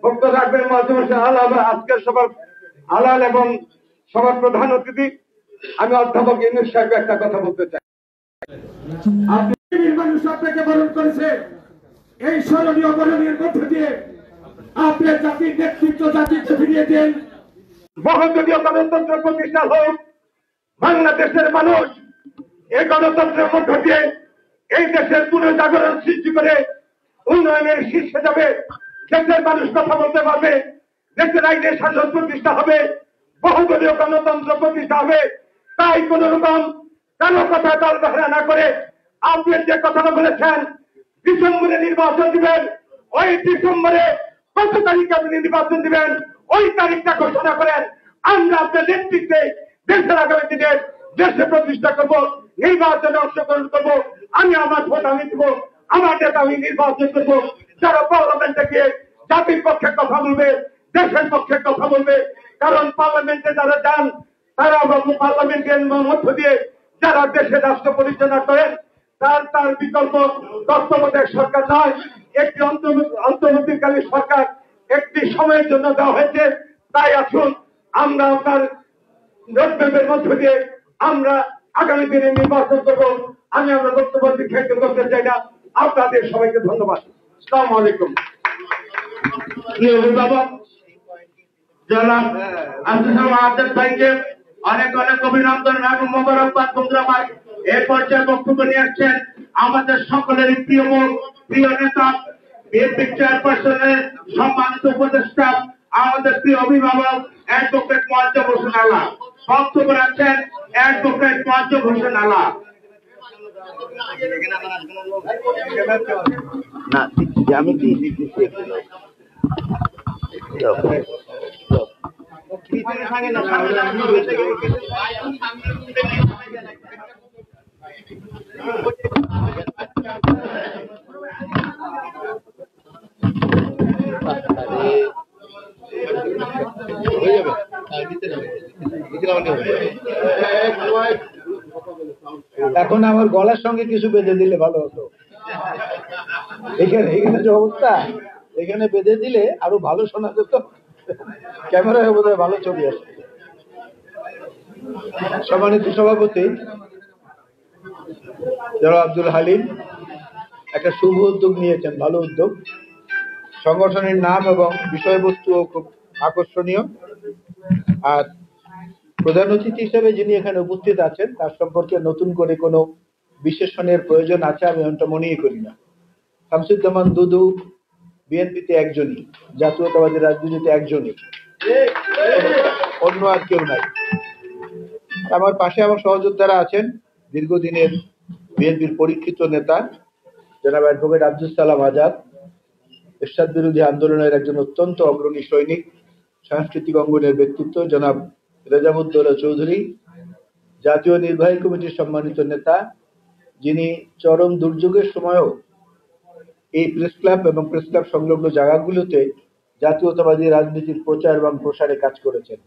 বক্তব্য রাখবেন আজকের সবার আলাল এবং সবার প্রধান অতিথি আমি অধ্যাপক ইউনূস সাহেব একটা কথা বলতে চাই। মানুষ আপনাকে বরণ করেছে, এই স্মরণীয় বরণের মধ্য দিয়ে আপনি জাতির নেতৃত্ব জাতিকে ফিরিয়ে দেন। বহুদলীয় গণতন্ত্র প্রতিষ্ঠা হোক। বাংলাদেশের মানুষ এই গণতন্ত্রের মধ্য দিয়ে এই দেশের পুনর্জাগরণ সৃষ্টি করে উন্নয়নের শীর্ষে যাবে। দেশের মানুষ কথা বলতে পারবে, দেশের আইনের শাসন প্রতিষ্ঠা হবে, বহুদলীয় গণতন্ত্র প্রতিষ্ঠা হবে। তাই কোন রকম কারো কথা তালবাহানা না করে আপনি যে কথাটা বলেছেন ডিসেম্বরে নির্বাচন দিবেন, ওই ডিসেম্বরে কত তারিখে আপনি নির্বাচন দিবেন ওই তারিখটা ঘোষণা করেন। আমরা আপনার নেতৃত্বে দেশের আগামী দিনে দেশে প্রতিষ্ঠা করব, নির্বাচনে অংশগ্রহণ করব। আমি আমার ভোট আমি দিব, আমার নেতা আমি নির্বাচন করব। যারা পার্লামেন্টে গিয়ে জাতির পক্ষে কথা বলবে, দেশের পক্ষে কথা বলবে। কারণ পার্লামেন্টে যারা যান তারা পার্লামেন্টের মধ্য দিয়ে যারা দেশের রাষ্ট্র পরিচালনা করেন তার বিকল্প তত্ত্বাবধায়ক সরকার নয়, একটি অন্তর্বর্তীকালীন সরকার একটি সময়ের জন্য দেওয়া হয়েছে। তাই আসুন আমরা আপনার রোডম্যাপের মধ্য দিয়ে আমরা আগামী দিনে নির্বাচন করব। আমি আমরা বক্তব্য দীর্ঘায়িত করতে চাই না। আপনাদের সবাইকে ধন্যবাদ। আসসালামু আলাইকুম। প্রিয় অভিভাবক জনাব আব্দুল ভাইকে অনেক অনেক অভিনন্দন এবং মোবারকবাদ। বন্ধুরা ভাই এই পর্যায়ে বক্তব্য নিয়ে আসছেন আমাদের সকলের প্রিয় মুখ, প্রিয় নেতা, বিএনপি চেয়ারপারসনের সম্মানিত উপদেষ্টা, আমাদের প্রিয় অভিভাবক অ্যাডভোকেট মোয়াজ্জেম হোসেন আলা। বক্তব্য রাখছেন অ্যাডভোকেট মোয়াজ্জেম হোসেন আলা। না আমি কি দিচ্ছি এখন আমার গলার সঙ্গে কিছু বেঁধে দিলে ভালো হতো। এখানে যে অবস্থা, এখানে বেঁধে দিলে আরো ভালো শোনা যেত, ক্যামেরায় বোধহয় ভালো ছবি আসে। সম্মানিত সভাপতি জনাব আব্দুল হালিম একটা শুভ উদ্যোগ নিয়েছেন, ভালো উদ্যোগ। সংগঠনের নাম এবং বিষয়বস্তুও খুব আকর্ষণীয়। আর প্রধান অতিথি হিসেবে যিনি এখানে উপস্থিত আছেন তার সম্পর্কে নতুন করে কোনো বিশেষণের প্রয়োজন আছে আমি এমনটা মনেই করি না। শামসুজ্জামান দুদু বিএনপিতে একজনই, জাতীয়তাবাদী রাজনীতিতে একজনই, অন্য আর কেউ নাই। আমার পাশে আমার সহযোদ্ধারা আছেন, দীর্ঘদিনের বিএনপির পরীক্ষিত নেতা জনাব অ্যাডভোকেট আব্দুল সালাম আজাদ, এরশাদ বিরোধী আন্দোলনের একজন অত্যন্ত অগ্রণী সৈনিক, সাংস্কৃতিক অঙ্গনের ব্যক্তিত্ব জনাব রেজাউদ্দৌলা চৌধুরী, জাতীয় নির্বাহী কমিটির সম্মানিত নেতা, যিনি চরম দুর্যোগের সময়ও এই প্রেস ক্লাব এবং প্রেস ক্লাব সংলগ্ন জায়গাগুলোতে জাতীয়তাবাদী রাজনীতির প্রচার এবং প্রসারে কাজ করেছেন,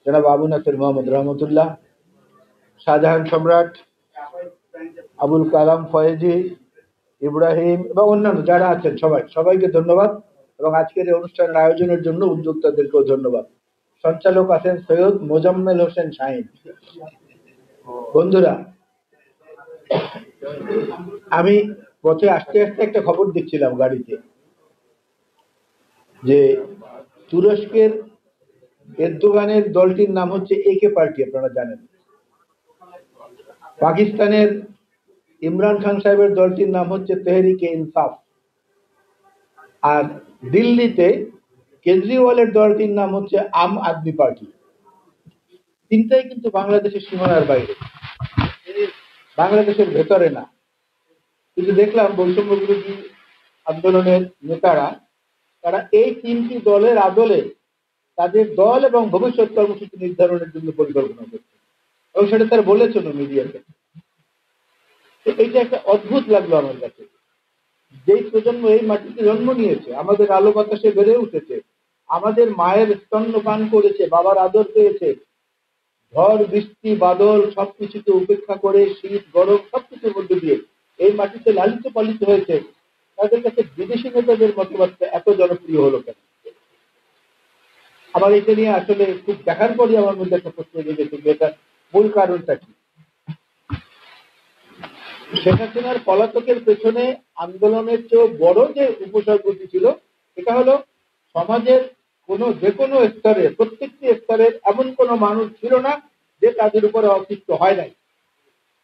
জনাব আবু নাসের মোহাম্মদ রহমতুল্লাহ, শাহজাহান সম্রাট, আবুল কালাম ফয়েজি, ইব্রাহিম এবং অন্যান্য যারা আছেন সবাইকে ধন্যবাদ এবং আজকের এই অনুষ্ঠানের আয়োজনের জন্য উদ্যোক্তাদেরকেও ধন্যবাদ। সঞ্চালক আছেন সৈয়দ মোজাম্মেল হোসেন শাহিন। বন্ধুরা, আমি পথে আসতে আসতে একটা খবর দেখছিলাম গাড়িতে, যে তুরস্কের এরদোগানের দলটির নাম হচ্ছে একে পার্টি, আপনারা জানেন। পাকিস্তানের ইমরান খান সাহেবের দলটির নাম হচ্ছে তেহরিকে ইনসাফ, আর দিল্লিতে কেজরিওয়ালের দলটির নাম হচ্ছে আম আদমি পার্টি। তিনটাই কিন্তু বাংলাদেশের সীমানার বাইরে, বাংলাদেশের ভেতরে না। কিন্তু দেখলাম বৈষম্য বিরোধী আন্দোলনের নেতারা তারা এই তিনটি দলের আদলে তাদের দল এবং ভবিষ্যৎ কর্মসূচি নির্ধারণের জন্য পরিকল্পনা করছে এবং সেটা তারা বলেছেন মিডিয়াতে। এইটা একটা অদ্ভুত লাগলো আমার কাছে। যেই প্রজন্ম এই মাটিতে জন্ম নিয়েছে, আমাদের আলো বাতাসে বেড়ে উঠেছে, আমাদের মায়ের স্তন্যপান করেছে, বাবার আদর পেয়েছে, ঝড় বৃষ্টি বাদল সবকিছুকে উপেক্ষা করে শীত গরম সবকিছুর মধ্যে দিয়ে এই মাটিতে লালিত পালিত হয়েছে, তাদের কাছে বিদেশি নেতাদের মতবাদটা এত জনপ্রিয় হলো কেন? আমার এটা নিয়ে আসলে খুব দেখার পরই আমার মধ্যে একটা প্রশ্ন জেগেছে, এটার মূল কারণটা কি? শেখ হাসিনার পলাতকের পেছনে আন্দোলনের চেয়েও বড় যে উপসর্গটি ছিল, এটা হলো সমাজের যে কোনো স্তরে, প্রত্যেকটি স্তরের এমন কোনো মানুষ ছিল না যে তাদের উপরে অতিষ্ঠ হয় নাই,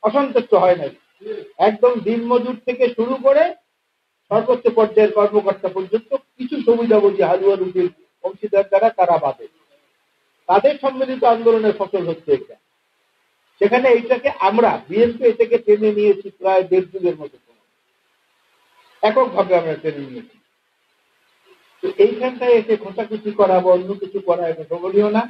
অসন্তুষ্ট হয় নাই। একদম দিনমজুর থেকে শুরু করে সর্বোচ্চ পর্যায়ের কর্মকর্তা পর্যন্ত কিছু সুবিধাভোগী হালুয়া রুটির অংশীদার দ্বারা তারা বাদে, তাদের সম্মিলিত আন্দোলনের ফসল হচ্ছে এটা। সেখানে এইটাকে আমরা বিএনপি এটাকে টেনে নিয়েছি প্রায় 1.5 যুগের মতো, এককভাবে আমরা টেনে নিয়েছি। তো এইখানটায় এসে খোঁচাখুচি করা বা অন্য কিছু করা এটা শোভনীয় না।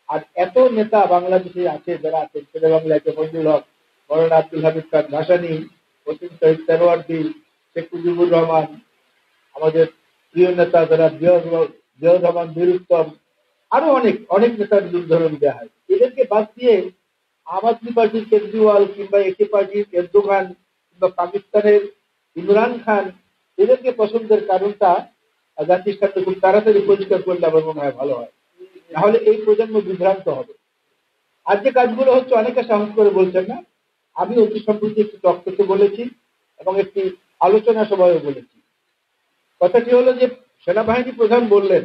আর এত নেতা বাংলাদেশে আছে যারা আছেন, শেরে বাংলাতে ফজলুল হক, মৌলানা আব্দুল হামিদ খান ভাসানী, ওসিম শহীদ তেরোয়ার্দী, শেখ মুজিবুর রহমান, আমাদের প্রিয় নেতা যারা জিয়াউর রহমান বীর উত্তম, আরো অনেক অনেক নেতার উদাহরণ দেওয়া হয়। এদেরকে বাদ দিয়ে আম আদমি পার্টির কেজরিওয়াল কিংবা একে পার্টির এরদোগান কিংবা পাকিস্তানের ইমরান খান, এদেরকে পছন্দের কারণটা জাতির সাথে খুব তাড়াতাড়ি পরিষ্কার করলে আমার মনে হয় ভালো হয়, নাহলে এই প্রজন্ম বিভ্রান্ত হবে। আর যে কাজগুলো হচ্ছে অনেকে সাহস করে বলছেন না, আমি অতি সম্প্রতি একটি টকশোতে বলেছি এবং একটি আলোচনা সভায় বলেছি। কথাটি হলো যে সেনাবাহিনী প্রধান বললেন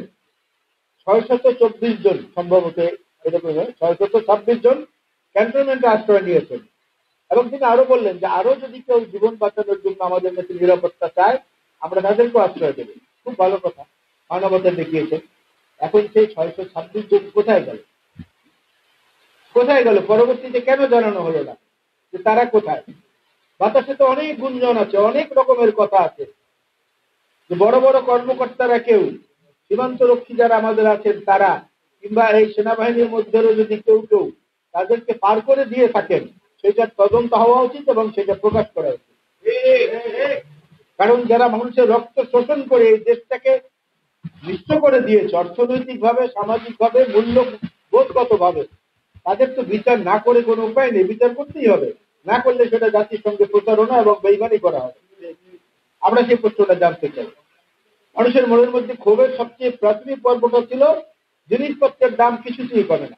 624 জন, সম্ভবত এরকম 626 জন ক্যান্টনমেন্টে আশ্রয় নিয়েছেন এবং তিনি আরো বললেন যে আরো যদি কেউ জীবন বাঁচানোর জন্য আমাদের কাছে নিরাপত্তা চায় আমরা তাদেরকেও আশ্রয় দেব। খুব ভালো কথা, মানবতা দেখিয়েছেন। এখন সেই 626 জন কোথায় গেল? পরবর্তীতে কেন জানানো হলো না যে তারা কোথায়? বাতাসে তো অনেক গুঞ্জন আছে, অনেক রকমের কথা আছে যে বড় বড় কর্মকর্তারা কেউ, সীমান্ত রক্ষী যারা আমাদের আছেন তারা, কিংবা এই সেনাবাহিনীর মধ্যেও যদি কেউ তাদেরকে পার করে দিয়ে থাকেন, সেটার তদন্ত হওয়া উচিত এবং সেটা প্রকাশ করা উচিত। কারণ যারা মানুষের রক্ত শোষণ করে এই দেশটাকে নিঃস্ব করে দিয়েছে অর্থনৈতিক ভাবে, সামাজিক ভাবে, মূল্যবোধগত ভাবে, তাদের তো বিচার না করে কোনো উপায় নেই, বিচার করতেই হবে। না করলে সেটা জাতির সঙ্গে প্রতারণা এবং বেইমানি করা হবে। আমরা সেই প্রশ্নটা জানতে চাই। মানুষের মনের মধ্যে ক্ষোভের সবচেয়ে প্রাথমিক পর্বটা ছিল জিনিসপত্রের দাম কিছুতেই কমে না।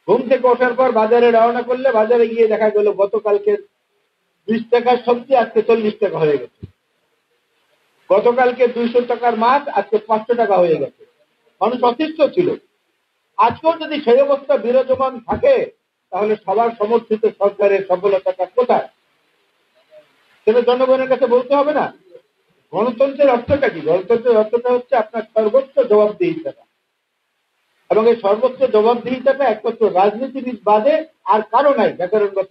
ঘুম থেকে ওঠার পর বাজারে রওনা করলে বাজারে গিয়ে দেখা গেল গতকালকে 20 টাকার সবজি আজকে 40 টাকা হয়ে গেছে। গতকালকে 200 টাকার মাছ আজকে 500 টাকা হয়ে গেছে। মানুষ অতিষ্ঠ ছিল। আজকেও যদি সেই অবস্থা বিরাজমান থাকে তাহলে সবার সমর্থিত সরকারের সফলতাটা কোথায়? সেটা জনগণের কাছে বলতে হবে না? গণতন্ত্রের অর্থটা কি? গণতন্ত্রের অর্থটা হচ্ছে আপনার সর্বোচ্চ জবাবদিহিতা, এবং এই সর্বোচ্চ জবাবদিহিতাটা একমাত্র রাজনীতিবিদ বাদে আর কারো নাই ব্যাকরণগত